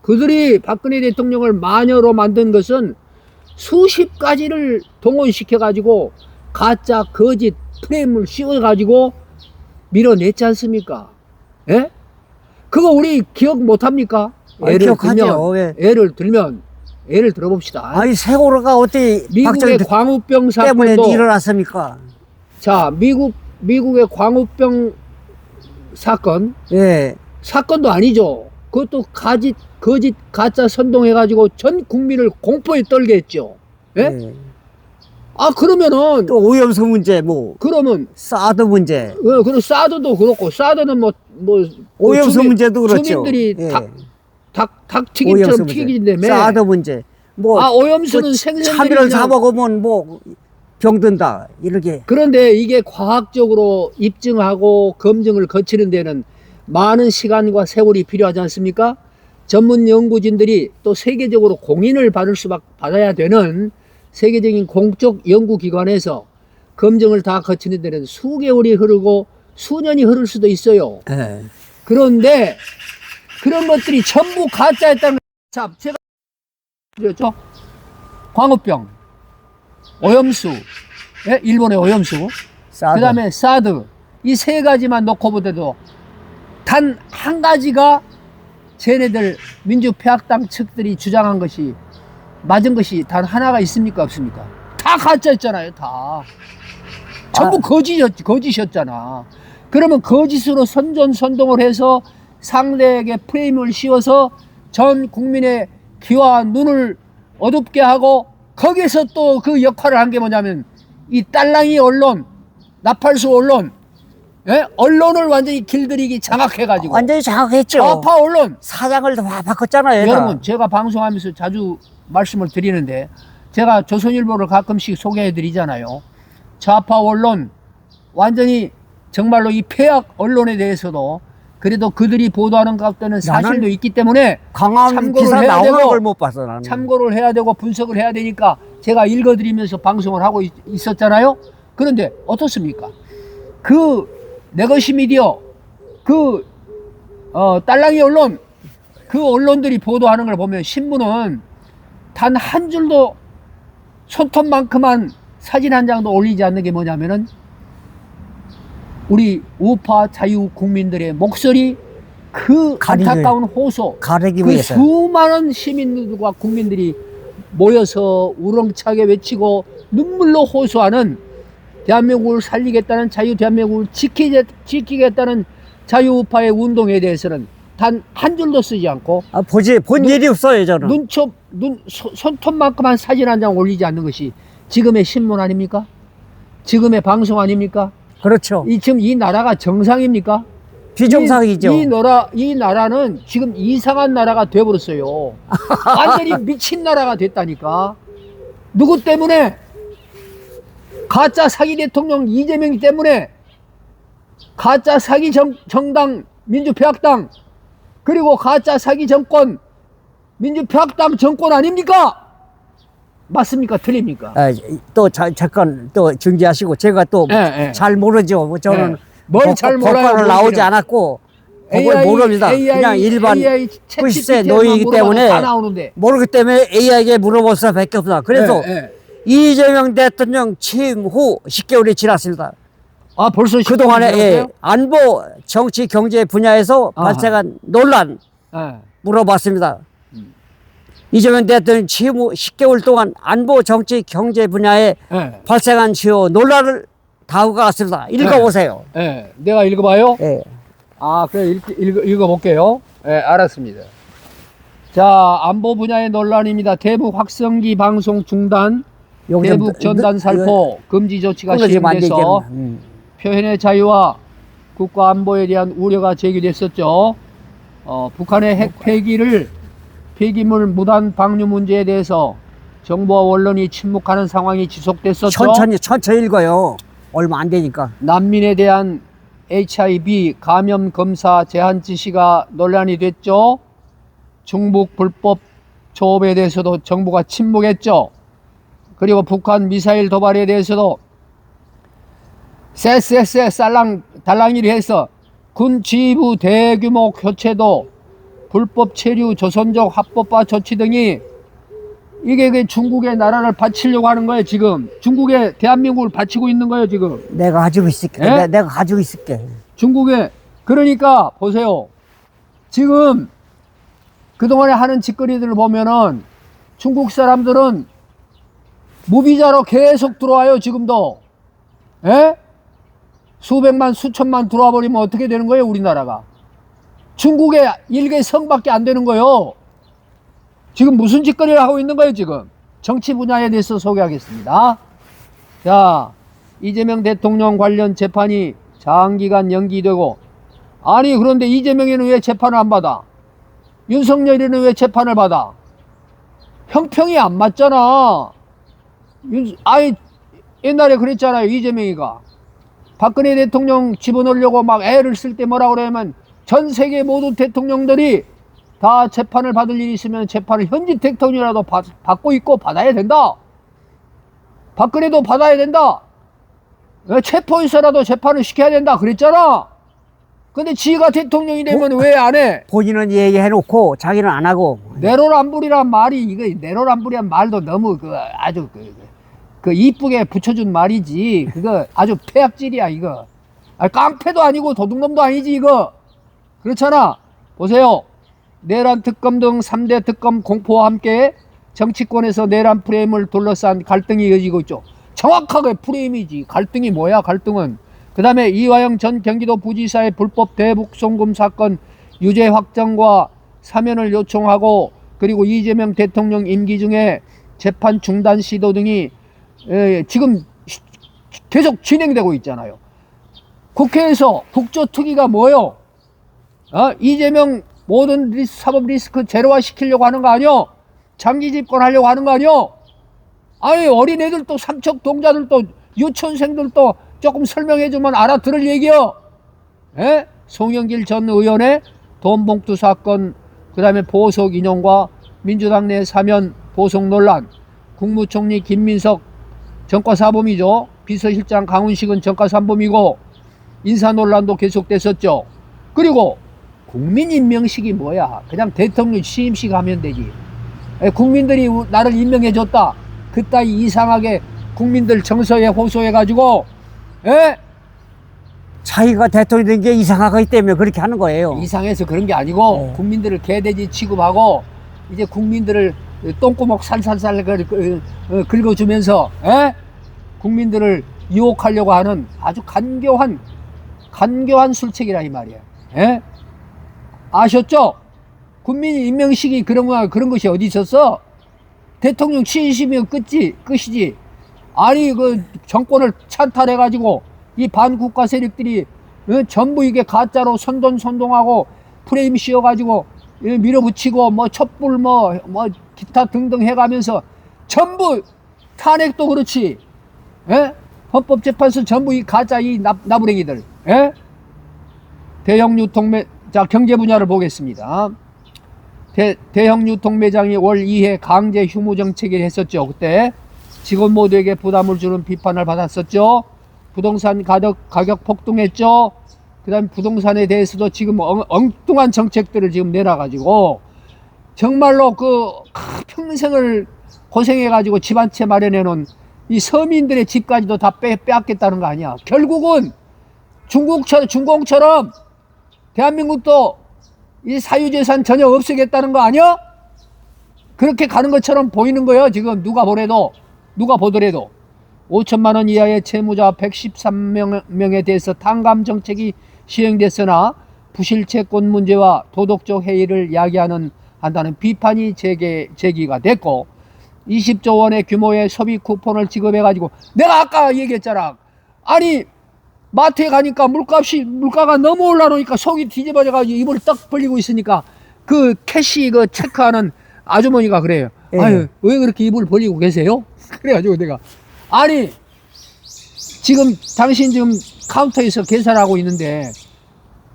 그들이 박근혜 대통령을 마녀로 만든 것은 수십 가지를 동원시켜가지고 가짜 거짓 프레임을 씌워가지고 밀어냈지 않습니까? 예? 그거 우리 기억 못합니까? 예를 들어봅시다. 아니 세월호가 어떻게 미국의 광우병 때문에 사건도 일어났습니까? 자 미국의 광우병 사건 사건도 아니죠. 그것도 거짓 가짜 선동해가지고 전 국민을 공포에 떨게 했죠. 예? 아 그러면은 또 오염수 문제 그러면 사드 문제. 그리고 사드도 그렇고 사드는 오염수 문제도 그렇죠. 주민들이 닭 튀김처럼 튀기는데 사드 문제. 오염수는 생선들이 참외를 사 먹으면 병든다 이렇게. 그런데 이게 과학적으로 입증하고 검증을 거치는 데는 많은 시간과 세월이 필요하지 않습니까? 전문 연구진들이 또 세계적으로 공인을 받아야 되는 세계적인 공적 연구기관에서 검증을 다 거치는 데는 수개월이 흐르고 수년이 흐를 수도 있어요. 그런데 그런 것들이 전부 가짜였다는 자, 제가 드렸죠? 광우병, 오염수, 일본의 오염수, 그 다음에 사드 이 세 가지만 놓고 보더라도 단 한 가지가 쟤네들 민주평화당 측들이 주장한 것이 맞은 것이 단 하나가 있습니까 없습니까? 다 가짜였잖아요. 다 전부 거짓이었잖아. 그러면 거짓으로 선전선동을 해서 상대에게 프레임을 씌워서 전 국민의 귀와 눈을 어둡게 하고 거기에서 또 그 역할을 한 게 뭐냐면 이 딸랑이 언론, 나팔수 언론 예? 언론을 완전히 길들이기 장악해가지고 완전히 장악했죠. 좌파 언론. 사장을 다 바꿨잖아요. 얘가. 여러분 제가 방송하면서 자주 말씀을 드리는데 제가 조선일보를 가끔씩 소개해드리잖아요. 좌파 언론 완전히 정말로 이 폐악 언론에 대해서도 그래도 그들이 보도하는 가운데는 사실도 있기 때문에 강한 참고를 기사 해야 나오는 되고, 걸 못 봤어 나는. 참고를 해야 되고 분석을 해야 되니까 제가 읽어드리면서 방송을 하고 있었잖아요. 그런데 어떻습니까? 그 네거시 미디어, 그 딸랑이 언론, 그 언론들이 보도하는 걸 보면 신문은 단 한 줄도 손톱만큼만 사진 한 장도 올리지 않는 게 뭐냐면은 우리 우파 자유 국민들의 목소리, 그 가리기 안타까운 호소, 가리기 그 위해서. 수많은 시민들과 국민들이 모여서 우렁차게 외치고 눈물로 호소하는 대한민국을 살리겠다는 자유 대한민국을 지키겠다는 자유우파의 운동에 대해서는 단 한 줄도 쓰지 않고 본 일이 없어요 저는. 손톱만큼한 사진 한 장 올리지 않는 것이 지금의 신문 아닙니까? 지금의 방송 아닙니까? 그렇죠. 지금 이 나라가 정상입니까? 비정상이죠. 이 나라는 지금 이상한 나라가 돼버렸어요. 완전히 미친 나라가 됐다니까. 누구 때문에? 가짜 사기 대통령 이재명 때문에, 가짜 사기 정당 민주평화당, 그리고 가짜 사기 정권 민주평화당 정권 아닙니까? 맞습니까? 틀립니까? 또 잠깐 또 중지하시고 제가 또 잘 모르죠. 저는 뭘 잘 몰라요? 법관을 나오지 않았고 법을 모릅니다. 그냥 일반 90세 노인이기 때문에 다 나오는데. 모르기 때문에 AI에게 물어볼 수밖에 없다. 그래서 이재명 대통령 취임 후 10개월이 지났습니다. 아, 벌써 그동안에 안보, 정치, 경제 분야에서 발생한 논란 물어봤습니다. 이재명 대통령 취임 후 10개월 동안 안보, 정치, 경제 분야에 발생한 주요 논란을 다우가 왔습니다. 읽어보세요. 내가 읽어봐요? 예. 아, 그래, 읽어볼게요. 알았습니다. 자, 안보 분야의 논란입니다. 대북 확성기 방송 중단, 대북 전단 살포 금지 조치가 시행돼서 표현의 자유와 국가 안보에 대한 우려가 제기됐었죠. 북한의 핵 폐기물 무단 방류 문제에 대해서 정부와 언론이 침묵하는 상황이 지속됐었죠. 천천히 읽어요. 얼마 안 되니까. 난민에 대한 HIV 감염 검사 제한 지시가 논란이 됐죠. 중북 불법 조업에 대해서도 정부가 침묵했죠. 그리고 북한 미사일 도발에 대해서도 쎄쎄쎄 달랑이를 해서 군 지휘부 대규모 교체도 불법 체류 조선족 합법화 조치 등이 이게 중국의 나라를 바치려고 하는 거예요. 지금 중국의 대한민국을 바치고 있는 거예요. 지금 내가 가지고 있을게. 내가 가지고 있을게. 중국에. 그러니까 보세요. 지금 그동안에 하는 짓거리들을 보면은 중국 사람들은 무비자로 계속 들어와요. 지금도. 수백만 수천만 들어와 버리면 어떻게 되는 거예요? 우리나라가. 중국의 일개성밖에 안 되는 거예요. 지금 무슨 짓거리를 하고 있는 거예요? 지금 정치 분야에 대해서 소개하겠습니다. 자, 이재명 대통령 관련 재판이 장기간 연기되고, 아니 그런데 이재명이는 왜 재판을 안 받아? 윤석열이는 왜 재판을 받아? 형평이 안 맞잖아. 아니 옛날에 그랬잖아요. 이재명이가 박근혜 대통령 집어넣으려고 막 애를 쓸 때 뭐라 그러냐면 전 세계 모든 대통령들이 다 재판을 받을 일이 있으면 재판을 현직 대통령이라도 받고 있고 받아야 된다. 박근혜도 받아야 된다. 체포해서라도 재판을 시켜야 된다 그랬잖아. 근데 지가 대통령이 되면 왜 안 해? 본인은 얘기해놓고 자기는 안 하고. 내로남불이란 말이, 이거 내로남불이란 말도 너무 아주 이쁘게 붙여준 말이지. 그거 아주 폐악질이야 이거. 깡패도 아니고 도둑놈도 아니지 이거. 그렇잖아. 보세요. 내란 특검 등 3대 특검 공포와 함께 정치권에서 내란 프레임을 둘러싼 갈등이 이어지고 있죠. 정확하게 프레임이지. 갈등이 뭐야 갈등은. 그 다음에 이화영 전 경기도 부지사의 불법 대북 송금 사건 유죄 확정과 사면을 요청하고, 그리고 이재명 대통령 임기 중에 재판 중단 시도 등이 지금 계속 진행되고 있잖아요. 국회에서 국조특위가 뭐요? 이재명 모든 사법 리스크 제로화 시키려고 하는 거 아니요? 장기 집권하려고 하는 거 아니요? 아니 어린애들도 삼척동자들도 유치원생들도 조금 설명해주면 알아들을 얘기요. 예? 송영길 전 의원의 돈봉투 사건, 그 다음에 보석 인용과 민주당 내 사면 보석 논란, 국무총리 김민석 전과사범이죠. 비서실장 강훈식은 전과삼범이고 인사 논란도 계속됐었죠. 그리고 국민임명식이 뭐야? 그냥 대통령 취임식 하면 되지. 국민들이 나를 임명해줬다. 그따위 이상하게 국민들 정서에 호소해가지고, 에? 자기가 대통령이 된 게 이상하기 때문에 그렇게 하는 거예요. 이상해서 그런 게 아니고, 네. 국민들을 개돼지 취급하고, 이제 국민들을 똥구멍 살살살 긁어주면서, 에? 국민들을 유혹하려고 하는 아주 간교한 술책이라 이 말이야. 에? 아셨죠? 국민 임명식이 그런 것이 어디 있었어? 대통령 취임이면 끝이지. 아니 그 정권을 찬탈해가지고 이 반국가 세력들이 전부 이게 가짜로 선동하고 프레임 씌워가지고 밀어붙이고 뭐 촛불 뭐 기타 등등 해가면서 전부 탄핵도 그렇지. 예? 헌법재판소 전부 이 가짜 이 나부랭이들. 예? 대형 유통매 자 경제 분야를 보겠습니다. 대형 유통매장이 월 2회 강제 휴무 정책을 했었죠. 그때 직원 모두에게 부담을 주는 비판을 받았었죠. 부동산 가격 폭등했죠. 그 다음에 부동산에 대해서도 지금 엉뚱한 정책들을 지금 내놔가지고 정말로 평생을 고생해가지고 집 한 채 마련해놓은 이 서민들의 집까지도 다 빼앗겠다는 거 아니야. 결국은 중공처럼 대한민국도 이 사유재산 전혀 없애겠다는 거 아니야? 그렇게 가는 것처럼 보이는 거예요. 지금 누가 보더라도 5천만 원 이하의 채무자 113명에 대해서 탕감 정책이 시행됐으나 부실 채권 문제와 도덕적 해이를 한다는 비판이 제기가 됐고 20조 원의 규모의 소비 쿠폰을 지급해가지고 내가 아까 얘기했잖아. 아니 마트에 가니까 물가가 너무 올라오니까 속이 뒤집어져가지고 입을 떡 벌리고 있으니까 그 캐시 체크하는 아주머니가 그래요. 예. 아유 왜 그렇게 입을 벌리고 계세요? 그래가지고 내가 아니 당신 지금 카운터에서 계산하고 있는데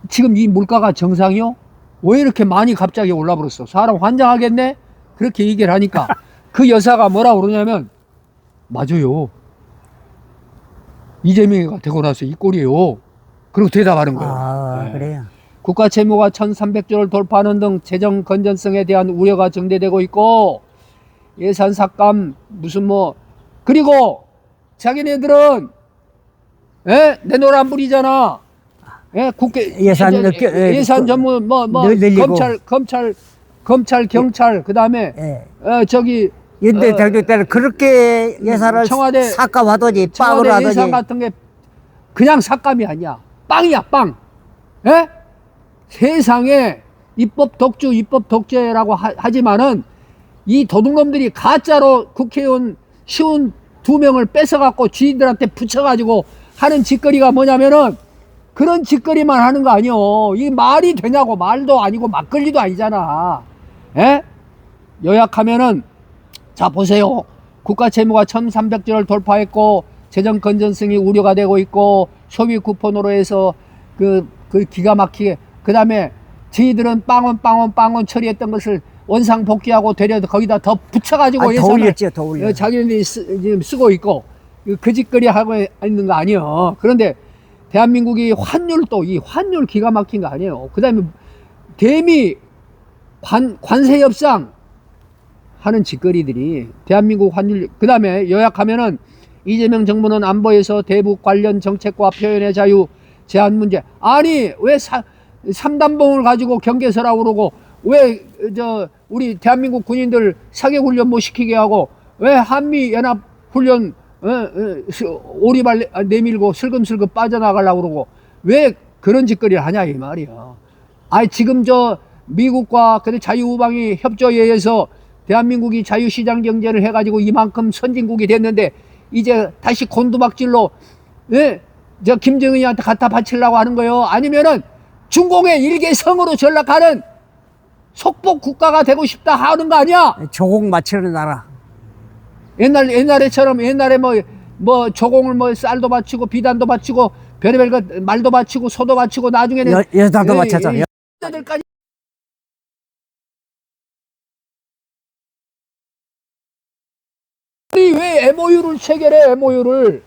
지금 이 물가가 정상이요? 왜 이렇게 많이 갑자기 올라버렸어? 사람 환장하겠네? 그렇게 얘기를 하니까 그 여사가 뭐라고 그러냐면 맞아요. 이재명이가 되고 나서 이 꼴이에요. 그리고 대답하는 거예요. 네. 그래요. 국가 채무가 1300조를 돌파하는 등 재정 건전성에 대한 우려가 정대되고 있고 예산 삭감 그리고 자기네들은 내 노래 안 부리잖아. 국회 예산 전문 검찰 경찰 그다음에 근데 대통령 그렇게 예산을 청와대 삭감하더니 빵으로 하더니 예산 같은 게 그냥 삭감이 아니야. 빵이야 빵. 세상에 입법 독재라고 하지만은 이 도둑놈들이 가짜로 국회의원 쉬운 2명을 뺏어갖고 쥐들한테 붙여가지고 하는 짓거리가 뭐냐면은 그런 짓거리만 하는 거 아니요. 이게 말이 되냐고. 말도 아니고 막걸리도 아니잖아. 요약하면은 자 보세요. 국가 채무가 1300조를 돌파했고 재정 건전성이 우려가 되고 있고 소비 쿠폰으로 해서 그 기가 막히게 그 다음에 저희들은 빵원 처리했던 것을 원상 복귀하고 되려 거기다 더 붙여가지고 예산을 더 올렸죠. 자기네들이 지금 쓰고 있고 그 짓거리 하고 있는 거 아니에요. 그런데 대한민국이 이 환율 기가 막힌 거 아니에요. 그 다음에 대미 관세 협상 하는 짓거리들이 대한민국 환율 그 다음에 요약하면은 이재명 정부는 안보에서 대북 관련 정책과 표현의 자유 제한 문제 아니 왜 3단봉을 가지고 경계서라고 그러고 왜 우리 대한민국 군인들 사격훈련 못 시키게 하고 왜 한미연합훈련 오리발 내밀고 슬금슬금 빠져나가려고 그러고 왜 그런 짓거리를 하냐 이 말이야. 아니 지금 미국과 자유우방이 협조에 의해서 대한민국이 자유시장 경제를 해가지고 이만큼 선진국이 됐는데 이제 다시 곤두박질로 저 김정은이한테 갖다 바치려고 하는 거요? 아니면은 중공의 일개 성으로 전락하는 속복 국가가 되고 싶다 하는 거 아니야? 조국 마치는 나라. 옛날에처럼 옛날에 뭐 조공을 뭐 쌀도 바치고 비단도 바치고 별의별 것 말도 바치고 소도 바치고 나중에는 여자도 바쳤죠. 여자들까지 왜 MOU를 체결해? MOU를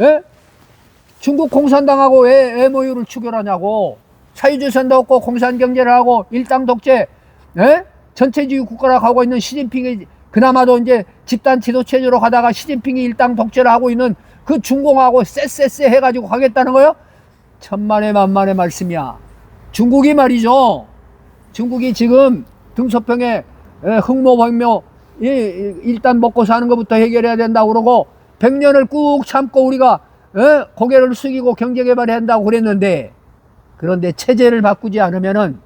예? 중국 공산당하고 왜 MOU를 추결하냐고. 사유주선도 없고 공산경제를 하고 일당 독재, 예? 전체주의 국가라고 하고 있는 시진핑이 그나마도 이제 집단 지도체제로 가다가 시진핑이 일당 독재를 하고 있는 그 중공하고 쎄쎄쎄 해가지고 가겠다는 거요? 천만의 만만의 말씀이야. 중국이 말이죠. 중국이 지금 등소평에 흑모백묘 일단 먹고 사는 것부터 해결해야 된다고 그러고 100년을 꾹 참고 우리가 고개를 숙이고 경제개발해야 한다고 그랬는데, 그런데 체제를 바꾸지 않으면은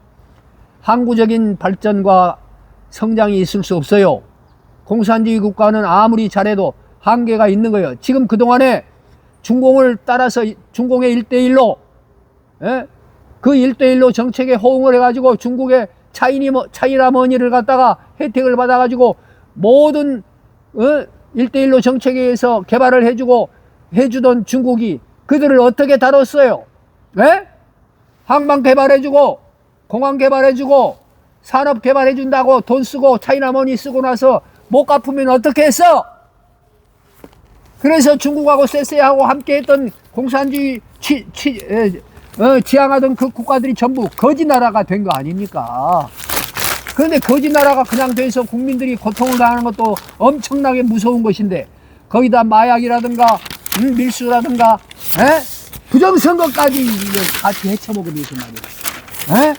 항구적인 발전과 성장이 있을 수 없어요. 공산주의 국가는 아무리 잘해도 한계가 있는 거예요. 지금 그동안에 중공을 따라서 중공의 1대1로 그 1대1로 정책에 호응을 해가지고 중국의 차이나 머니를 갖다가 혜택을 받아가지고 모든 1대1로 정책에 의해서 개발을 해주던 중국이 그들을 어떻게 다뤘어요? 항만 개발해주고 공항 개발해주고 산업 개발해준다고 돈 쓰고 차이나 머니 쓰고 나서 못 갚으면 어떻게 했어? 그래서 중국하고 쎄쎄하고 함께했던 공산주의 지향하던 그 국가들이 전부 거지 나라가 된 거 아닙니까? 그런데 거지 나라가 그냥 돼서 국민들이 고통을 당하는 것도 엄청나게 무서운 것인데, 거기다 마약이라든가 밀수라든가 부정선거까지 같이 헤쳐먹으면서 말이야.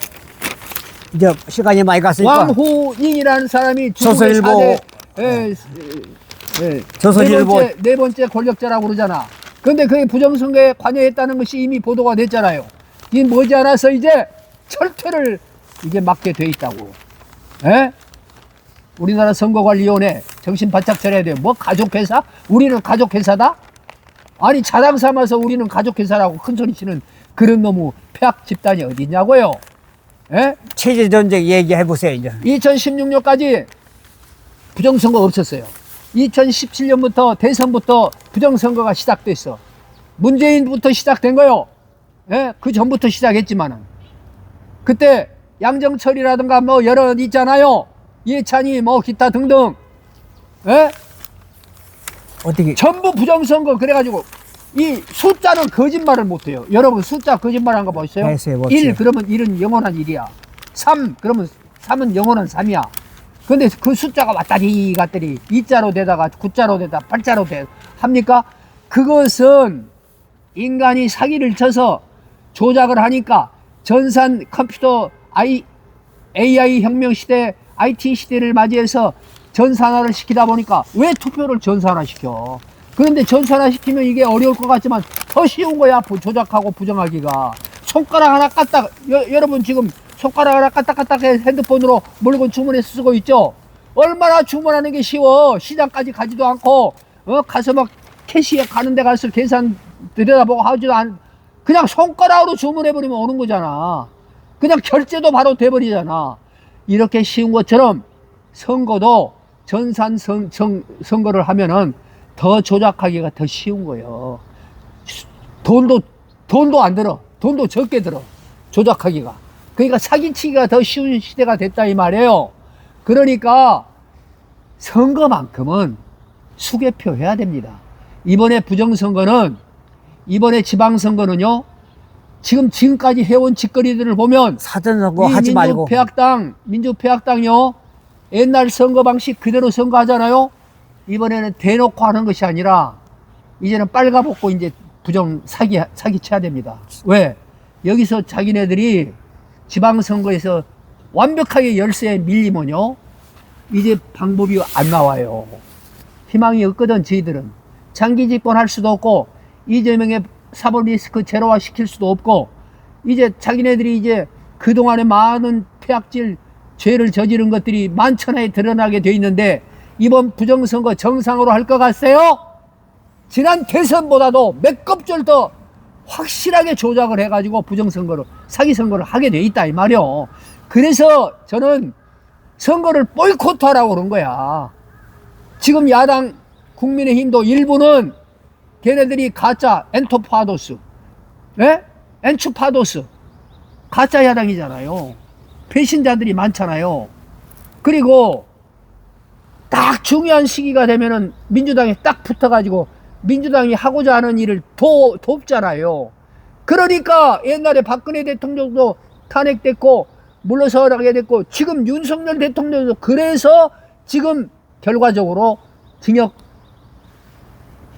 이제 시간이 많이 갔으니까. 왕후잉이라는 사람이 조선일보. 조선일보 네 번째 권력자라고 그러잖아. 그런데 그게 부정선거에 관여했다는 것이 이미 보도가 됐잖아요. 이 머지않아서 이제 철퇴를 이제 맡게 돼 있다고. 우리나라 선거관리위원회 정신 바짝 차려야 돼요. 뭐 가족회사? 우리는 가족회사다? 아니 자당 삼아서 우리는 가족회사라고 큰소리 치는 그런 놈의 폐악 집단이 어디 있냐고요. 체제 전쟁 얘기해 보세요. 이제 2016년까지 부정선거 없었어요. 2017년부터 대선부터 부정선거가 시작됐어. 문재인부터 시작된 거요. 그 전부터 시작했지만은 그때 양정철이라든가 뭐 여러 있잖아요. 이해찬이 뭐 기타 등등 어떻게 전부 부정선거. 그래가지고 이 숫자는 거짓말을 못해요. 여러분 숫자 거짓말한 거 보셨어요? 했어요, 1 그러면 1은 영원한 1이야. 3 그러면 3은 영원한 3이야. 근데 그 숫자가 왔다리 갔다리 2자로 되다가 9자로 되다 8자로 돼 합니까? 그것은 인간이 사기를 쳐서 조작을 하니까 전산 컴퓨터 AI 혁명 시대 IT 시대를 맞이해서 전산화를 시키다 보니까 왜 투표를 전산화시켜? 그런데 전산화시키면 이게 어려울 것 같지만 더 쉬운 거야. 조작하고 부정하기가. 손가락 하나 까딱 여러분 지금 손가락 하나 까딱까딱 핸드폰으로 물건 주문해서 쓰고 있죠. 얼마나 주문하는 게 쉬워. 시장까지 가지도 않고 가서 막 캐시에 가는 데 가서 계산 들여다보고 하지도 않. 그냥 손가락으로 주문해버리면 오는 거잖아. 그냥 결제도 바로 돼버리잖아. 이렇게 쉬운 것처럼 선거도 전산 선거를 하면은 더 조작하기가 더 쉬운 거예요. 돈도 안 들어. 돈도 적게 들어. 조작하기가. 그러니까 사기치기가 더 쉬운 시대가 됐다 이 말이에요. 그러니까 선거만큼은 수개표 해야 됩니다. 이번에 부정선거는, 이번에 지방선거는요, 지금까지 해온 짓거리들을 보면 사전선거 하지 말고 민주폐학당이요, 옛날 선거 방식 그대로 선거하잖아요. 이번에는 대놓고 하는 것이 아니라 이제는 빨가벗고 이제 사기 쳐야 됩니다. 왜? 여기서 자기네들이 지방선거에서 완벽하게 열세에 밀리면요, 이제 방법이 안 나와요. 희망이 없거든. 저희들은 장기 집권할 수도 없고 이재명의 사법 리스크 제로화 시킬 수도 없고, 이제 자기네들이 이제 그동안에 많은 폐악질 죄를 저지른 것들이 만천하에 드러나게 돼 있는데, 이번 부정선거 정상으로 할 것 같아요? 지난 대선보다도 몇 겁절 더 확실하게 조작을 해가지고 부정선거를, 사기선거를 하게 돼 있다 이 말이요. 그래서 저는 선거를 보이콧하라고 그런 거야. 지금 야당 국민의힘도 일부는 걔네들이 가짜 엔토파도스, 예? 엔추파도스, 가짜 야당이잖아요. 배신자들이 많잖아요. 그리고 딱 중요한 시기가 되면은 민주당에 딱 붙어가지고 민주당이 하고자 하는 일을 돕잖아요. 그러니까 옛날에 박근혜 대통령도 탄핵됐고 물러서게 됐고 지금 윤석열 대통령도 그래서 지금 결과적으로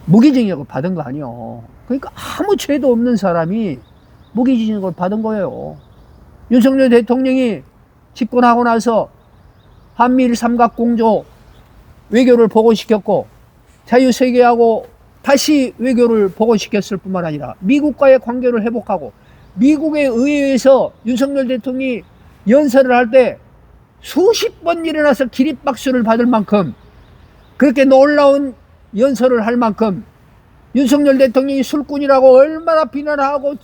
무기징역을 받은 거 아니에요. 그러니까 아무 죄도 없는 사람이 무기징역을 받은 거예요. 윤석열 대통령이 집권하고 나서 한미일 삼각공조 외교를 복원시켰고 자유세계하고 다시 외교를 복원시켰을 뿐만 아니라 미국과의 관계를 회복하고 미국의 의회에서 윤석열 대통령이 연설을 할 때 수십 번 일어나서 기립박수를 받을 만큼 그렇게 놀라운 연설을 할 만큼 윤석열 대통령이 술꾼이라고 얼마나 비난하고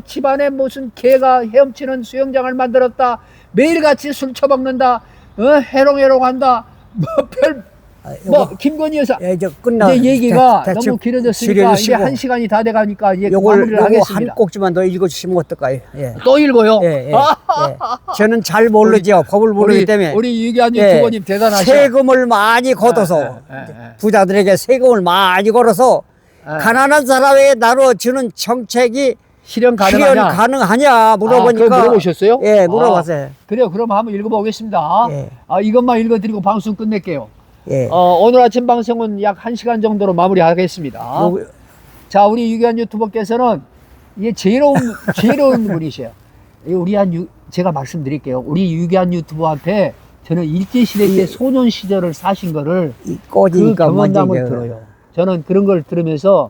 집안에 무슨 개가 헤엄치는 수영장을 만들었다. 매일같이 술 처먹는다. 해롱해롱한다. 김건희 여사. 예, 이제 끝나. 이제 얘기가 너무 길어졌으니까 이제 1시간이 다 돼가니까 이제 마무리를 하겠습니다. 한 꼭지만 더 읽어주시면 어떨까요? 예. 또 읽어요? 예, 예, 예. 저는 잘 모르죠. 법을 모르기 때문에. 우리 유기한 유튜버님 대단하셔. 세금을 많이 걷어서 부자들에게 세금을 많이 걸어서 가난한 사람에게 나눠주는 정책이 실현 가능하냐 물어보니까. 그거 물어보셨어요? 예, 물어봤어요. 그래요. 그럼 한번 읽어보겠습니다. 예. 이것만 읽어드리고 방송 끝낼게요. 예. 오늘 아침 방송은 약 1시간 정도로 마무리하겠습니다. 자, 우리 유기한 유튜버께서는 이게 지혜로운 분이셔요. 제가 말씀드릴게요. 우리 유기한 유튜버한테 저는 일제시대 때 소년 시절을 사신 거를 그 경험담을 들어요. 저는 그런 걸 들으면서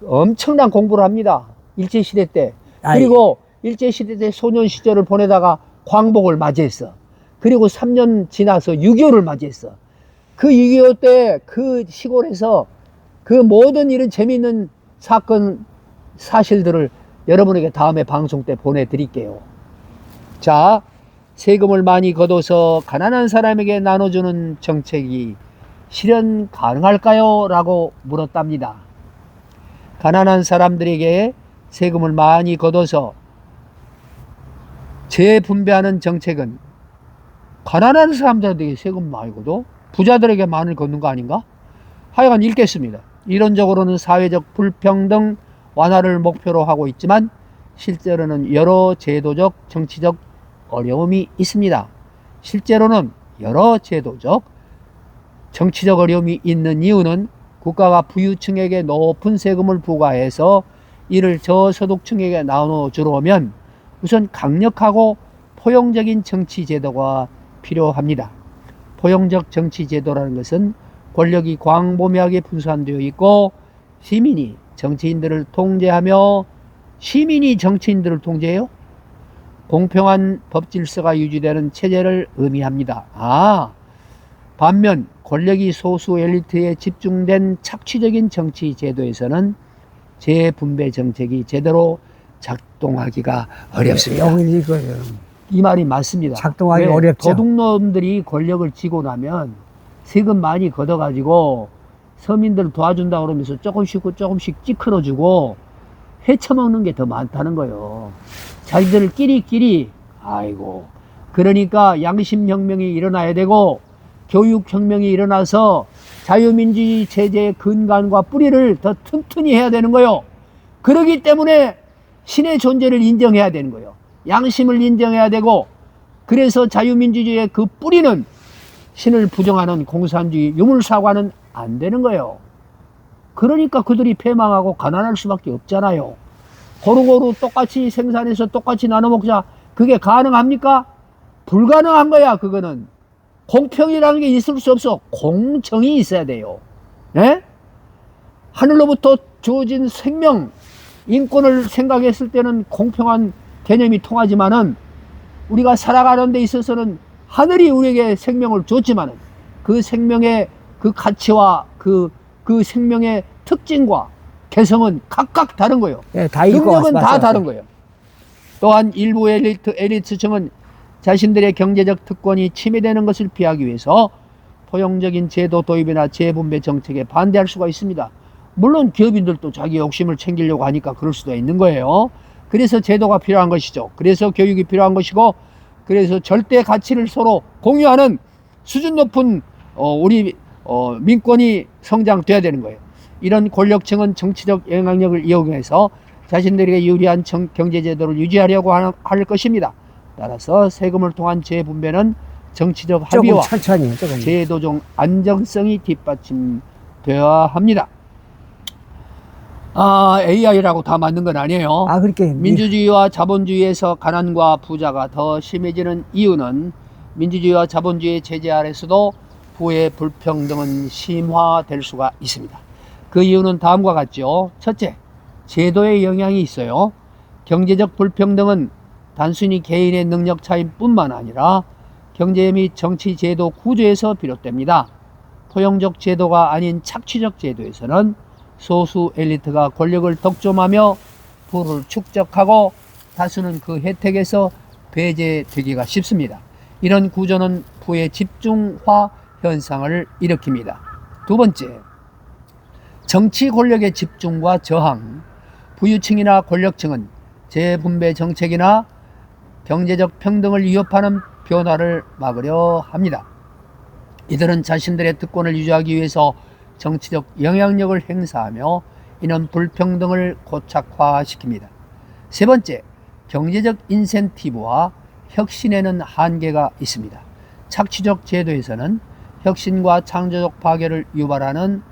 엄청난 공부를 합니다. 일제시대 때. 그리고 일제시대 때 소년 시절을 보내다가 광복을 맞이했어. 그리고 3년 지나서 6.25를 맞이했어. 그 6.25 때 그 시골에서 그 모든 이런 재미있는 사건, 사실들을 여러분에게 다음에 방송 때 보내드릴게요. 자, 세금을 많이 걷어서 가난한 사람에게 나눠주는 정책이 실현 가능할까요? 라고 물었답니다. 가난한 사람들에게 세금을 많이 걷어서 재분배하는 정책은 가난한 사람들에게 세금 많이 걷어? 부자들에게 많이 걷는 거 아닌가? 하여간 읽겠습니다. 이론적으로는 사회적 불평등 완화를 목표로 하고 있지만 실제로는 여러 제도적, 정치적 어려움이 있습니다. 실제로는 여러 제도적, 정치적 어려움이 있는 이유는 국가가 부유층에게 높은 세금을 부과해서 이를 저소득층에게 나눠주려면 우선 강력하고 포용적인 정치 제도가 필요합니다. 포용적 정치 제도라는 것은 권력이 광범위하게 분산되어 있고 시민이 정치인들을 통제하며 시민이 정치인들을 통제해요? 공평한 법 질서가 유지되는 체제를 의미합니다. 반면 권력이 소수 엘리트에 집중된 착취적인 정치 제도에서는 재분배 정책이 제대로 작동하기가 어렵습니다. 이 말이 맞습니다. 작동하기 어렵죠. 도둑놈들이 권력을 쥐고 나면 세금 많이 걷어가지고 서민들 도와준다 그러면서 조금씩 찌크러주고 헤쳐먹는 게 더 많다는 거예요. 자기들끼리 아이고. 그러니까 양심혁명이 일어나야 되고 교육혁명이 일어나서 자유민주주의 체제의 근간과 뿌리를 더 튼튼히 해야 되는 거예요. 그렇기 때문에 신의 존재를 인정해야 되는 거예요. 양심을 인정해야 되고, 그래서 자유민주주의의 그 뿌리는 신을 부정하는 공산주의 유물사과는 안 되는 거예요. 그러니까 그들이 패망하고 가난할 수밖에 없잖아요. 고루고루 똑같이 생산해서 똑같이 나눠 먹자. 그게 가능합니까? 불가능한 거야. 그거는 공평이라는 게 있을 수 없어. 공정이 있어야 돼요. 예? 하늘로부터 주어진 생명, 인권을 생각했을 때는 공평한 개념이 통하지만은 우리가 살아가는 데 있어서는 하늘이 우리에게 생명을 줬지만은 그 생명의 그 가치와 그 생명의 특징과 개성은 각각 다른 거예요. 예, 다 읽고 능력은 다 왔어요. 다른 거예요. 또한 일부 엘리트층은 자신들의 경제적 특권이 침해되는 것을 피하기 위해서 포용적인 제도 도입이나 재분배 정책에 반대할 수가 있습니다. 물론 기업인들도 자기 욕심을 챙기려고 하니까 그럴 수도 있는 거예요. 그래서 제도가 필요한 것이죠. 그래서 교육이 필요한 것이고, 그래서 절대 가치를 서로 공유하는 수준 높은 우리 민권이 성장돼야 되는 거예요. 이런 권력층은 정치적 영향력을 이용해서 자신들에게 유리한 경제제도를 유지하려고 할 것입니다. 따라서 세금을 통한 재분배는 정치적 합의와 조금. 제도적 안정성이 뒷받침되어야 합니다. AI라고 다 맞는 건 아니에요. 그렇게 민주주의와 자본주의에서 가난과 부자가 더 심해지는 이유는 민주주의와 자본주의 체제 아래서도 부의 불평등은 심화될 수가 있습니다. 그 이유는 다음과 같죠. 첫째, 제도의 영향이 있어요. 경제적 불평등은 단순히 개인의 능력 차이뿐만 아니라 경제 및 정치 제도 구조에서 비롯됩니다. 포용적 제도가 아닌 착취적 제도에서는 소수 엘리트가 권력을 덕점하며 부를 축적하고 다수는 그 혜택에서 배제되기가 쉽습니다. 이런 구조는 부의 집중화 현상을 일으킵니다. 두 번째, 정치 권력의 집중과 저항. 부유층이나 권력층은 재분배 정책이나 경제적 평등을 위협하는 변화를 막으려 합니다. 이들은 자신들의 특권을 유지하기 위해서 정치적 영향력을 행사하며 이는 불평등을 고착화시킵니다. 세 번째, 경제적 인센티브와 혁신에는 한계가 있습니다. 착취적 제도에서는 혁신과 창조적 파괴를 유발하는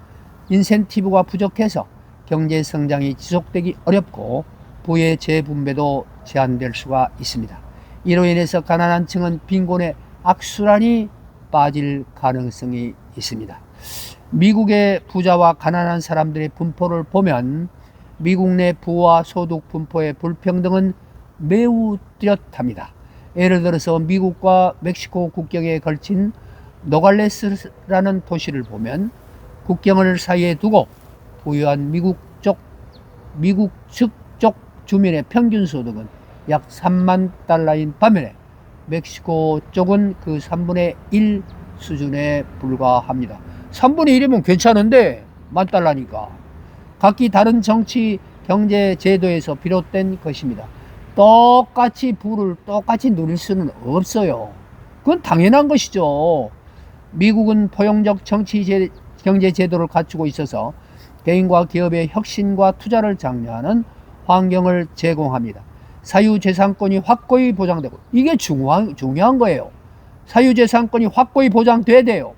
인센티브가 부족해서 경제 성장이 지속되기 어렵고 부의 재분배도 제한될 수가 있습니다. 이로 인해서 가난한 층은 빈곤의 악순환이 빠질 가능성이 있습니다. 미국의 부자와 가난한 사람들의 분포를 보면 미국 내 부와 소득 분포의 불평등은 매우 뚜렷합니다. 예를 들어서 미국과 멕시코 국경에 걸친 노갈레스라는 도시를 보면 국경을 사이에 두고 부유한 미국 측 주민의 평균 소득은 약 3만 달러인 반면에 멕시코 쪽은 그 3분의 1 수준에 불과합니다. 3분의 1이면 괜찮은데 10,000달러니까. 각기 다른 정치 경제 제도에서 비롯된 것입니다. 똑같이 부를 똑같이 누릴 수는 없어요. 그건 당연한 것이죠. 미국은 포용적 경제 제도를 갖추고 있어서 개인과 기업의 혁신과 투자를 장려하는 환경을 제공합니다. 사유재산권이 확고히 보장되고, 이게 중요한 거예요. 사유재산권이 확고히 보장돼야 돼요.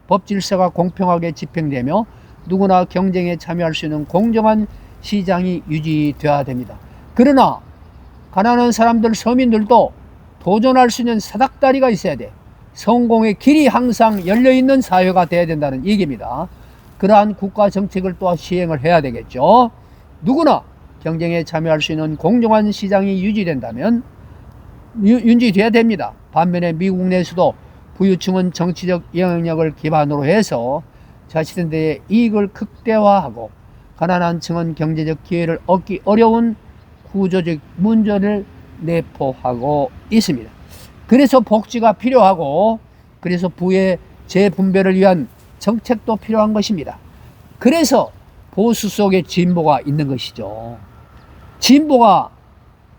법질서가 공평하게 집행되며 누구나 경쟁에 참여할 수 있는 공정한 시장이 유지되어야 됩니다. 그러나 가난한 사람들, 서민들도 도전할 수 있는 사닥다리가 있어야 돼. 성공의 길이 항상 열려있는 사회가 돼야 된다는 얘기입니다. 그러한 국가 정책을 또 시행을 해야 되겠죠. 누구나 경쟁에 참여할 수 있는 공정한 시장이 유지된다면 유지돼야 됩니다. 반면에 미국 내에서도 부유층은 정치적 영향력을 기반으로 해서 자신들의 이익을 극대화하고 가난한 층은 경제적 기회를 얻기 어려운 구조적 문제를 내포하고 있습니다. 그래서 복지가 필요하고, 그래서 부의 재분배를 위한 정책도 필요한 것입니다. 그래서 보수 속에 진보가 있는 것이죠. 진보가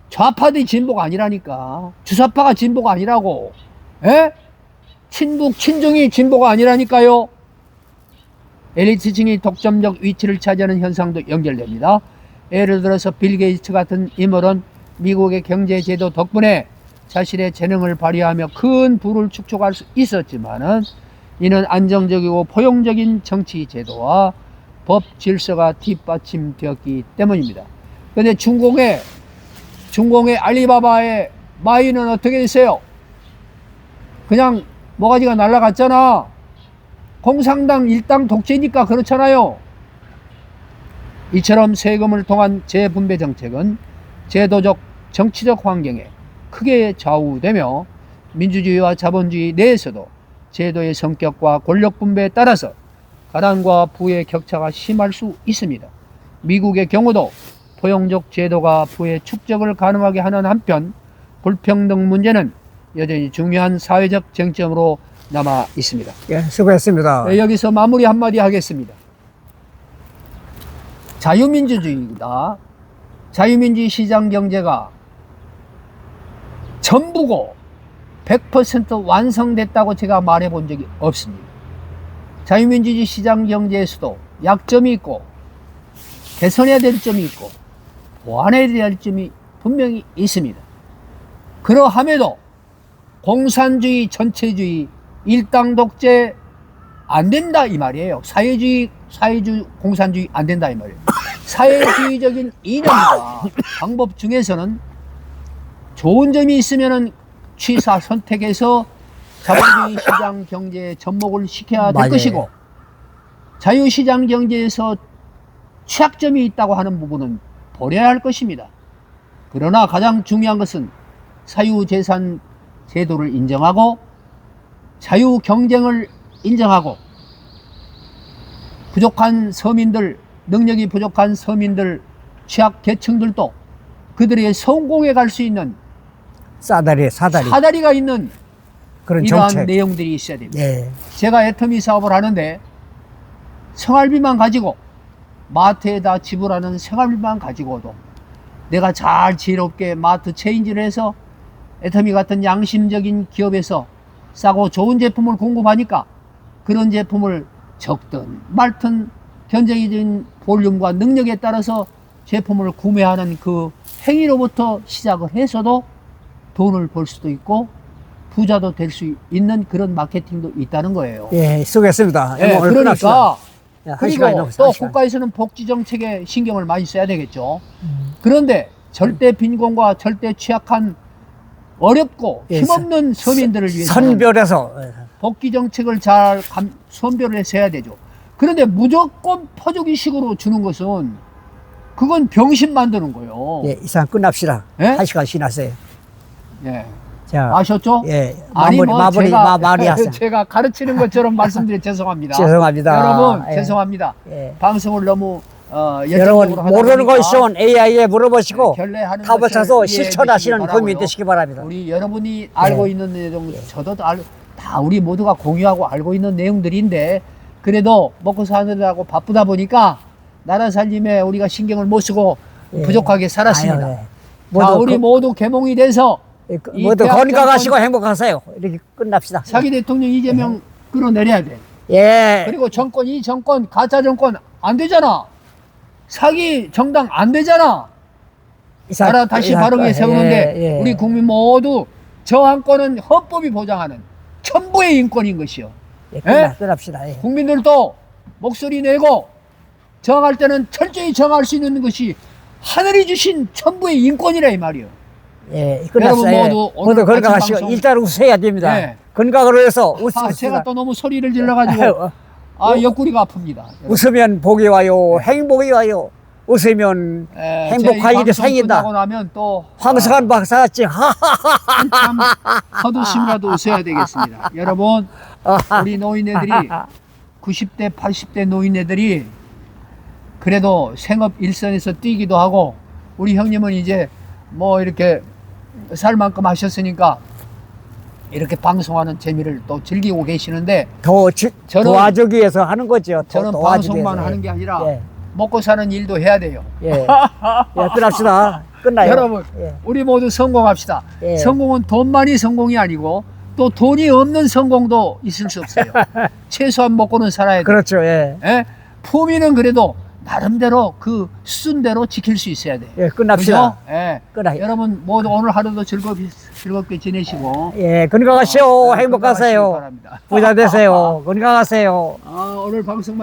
좌파들이 진보가 아니라니까. 주사파가 진보가 아니라고. 에? 친북 친중이 진보가 아니라니까요. 엘리트층이 독점적 위치를 차지하는 현상도 연결됩니다. 예를 들어서 빌 게이츠 같은 인물은 미국의 경제제도 덕분에 자신의 재능을 발휘하며 큰 부를 축적할 수 있었지만은 이는 안정적이고 포용적인 정치 제도와 법 질서가 뒷받침되었기 때문입니다. 그런데 중공의 알리바바의 마이는 어떻게 됐어요? 그냥 모가지가 날아갔잖아. 공산당 일당 독재니까 그렇잖아요. 이처럼 세금을 통한 재분배 정책은 제도적, 정치적 환경에 크게 좌우되며 민주주의와 자본주의 내에서도 제도의 성격과 권력 분배에 따라서 가난과 부의 격차가 심할 수 있습니다. 미국의 경우도 포용적 제도가 부의 축적을 가능하게 하는 한편 불평등 문제는 여전히 중요한 사회적 쟁점으로 남아 있습니다. 예, 수고했습니다. 네, 여기서 마무리 한마디 하겠습니다. 자유민주주의다. 자유민주주의 시장 경제가 전부고 100% 완성됐다고 제가 말해본 적이 없습니다. 자유민주주의 시장 경제에서도 약점이 있고 개선해야 될 점이 있고 보완해야 될 점이 분명히 있습니다. 그러함에도 공산주의, 전체주의, 일당 독재 안 된다 이 말이에요. 사회주의, 공산주의 안 된다 이 말이에요. 사회주의적인 이념과 방법 중에서는 좋은 점이 있으면은 취사 선택해서 자본주의 시장 경제에 접목을 시켜야 될 맞아요. 것이고, 자유시장 경제에서 취약점이 있다고 하는 부분은 버려야 할 것입니다. 그러나 가장 중요한 것은 사유재산 제도를 인정하고 자유경쟁을 인정하고 부족한 서민들, 능력이 부족한 서민들, 취약계층들도 그들의 성공에 갈 수 있는 사다리가 있는 그런 이러한 정책. 내용들이 있어야 됩니다. 예. 제가 애터미 사업을 하는데 생활비만 가지고 마트에다 지불하는 생활비만 가지고도 내가 잘 지혜롭게 마트 체인지를 해서 애터미 같은 양심적인 기업에서 싸고 좋은 제품을 공급하니까 그런 제품을 적든 말든 견적이든 볼륨과 능력에 따라서 제품을 구매하는 그 행위로부터 시작을 해서도 돈을 벌 수도 있고 부자도 될 수 있는 그런 마케팅도 있다는 거예요. 예, 수고했습니다. 예, 오늘 그러니까 예, 한 그리고 시간이 넘었어요, 또 한 시간. 국가에서는 복지 정책에 신경을 많이 써야 되겠죠. 그런데 절대 빈곤과 절대 취약한 어렵고 예, 힘없는 서민들을 위해서 선별해서 복지 정책을 잘 선별을 해서 해야 되죠. 그런데 무조건 퍼주기식으로 주는 것은 그건 병신 만드는 거예요. 예, 이상 끝납시다. 예? 한 시간 지났어요. 예. 자, 아셨죠? 예, 아니 마무리 하세요. 제가 가르치는 것처럼 말씀드려 죄송합니다. 죄송합니다. 여러분 예. 죄송합니다. 예. 방송을 너무 여러분 열정적으로 하다 모르는 거 보니까 있으면 AI에 물어보시고 결례하는 답을 것을 찾아서 이해해 실천하시는 주시기 국민 바라고요. 되시기 바랍니다. 우리 여러분이 알고 예. 있는 내용, 저도 다 우리 모두가 공유하고 알고 있는 내용들인데 그래도 먹고 사느라고 바쁘다 보니까 나라 살림에 우리가 신경을 못 쓰고 예. 부족하게 살았습니다. 아유, 예. 자, 모두 우리 모두 개몽이 돼서 이 모두 대학 건강하시고 정권 행복하세요. 이렇게 끝납시다. 차기 대통령 이재명 끌어내려야 돼. 예. 그리고 이 정권 가짜 정권 안 되잖아. 사기 정당 안 되잖아. 나라 다시 바르게 세우는데 예, 예. 우리 국민 모두 저항권은 헌법이 보장하는 천부의 인권인 것이요. 예, 예? 끝납시다. 예. 국민들도 목소리 내고 저항할 때는 철저히 저항할 수 있는 것이 하늘이 주신 천부의 인권이라 이 말이요. 예, 끝났어요. 여러분 모두 오늘 모두 건강하시고 방송- 일단 웃어야 됩니다. 예. 건강으로 해서 아, 웃읍시다. 제가 또 너무 소리를 질러가지고 옆구리가 아픕니다. 웃으면 복이 와요. 행복이 와요. 웃으면 행복할 일이 생긴다. 끝나고 나면 또 황석한 박사같이 한참 헛웃음이라도 웃어야 되겠습니다. 여러분 우리 노인네들이 90대 80대 노인네들이 그래도 생업 일선에서 뛰기도 하고 우리 형님은 이제 뭐 이렇게 살 만큼 하셨으니까 이렇게 방송하는 재미를 또 즐기고 계시는데 저는- 도와주기 위해서 하는 거죠. 저는 도와주기 방송만 위해서. 하는 게 아니라 예. 먹고 사는 일도 해야 돼요. 예. 예, 끝납시다. 끝나요. 여러분 예. 우리 모두 성공합시다. 예. 성공은 돈만이 성공이 아니고 또 돈이 없는 성공도 있을 수 없어요. 최소한 먹고는 살아야 돼요. 그렇죠. 예. 예? 품위는 그래도 나름대로 그 수준대로 지킬 수 있어야 돼. 예, 끝납시다. 그죠? 예. 끝나요. 여러분 모두 오늘 하루도 즐겁게 지내시고 예, 건강하시오. 건강하시기 행복하세요. 바랍니다. 부자 되세요. 건강하세요. 오늘 방송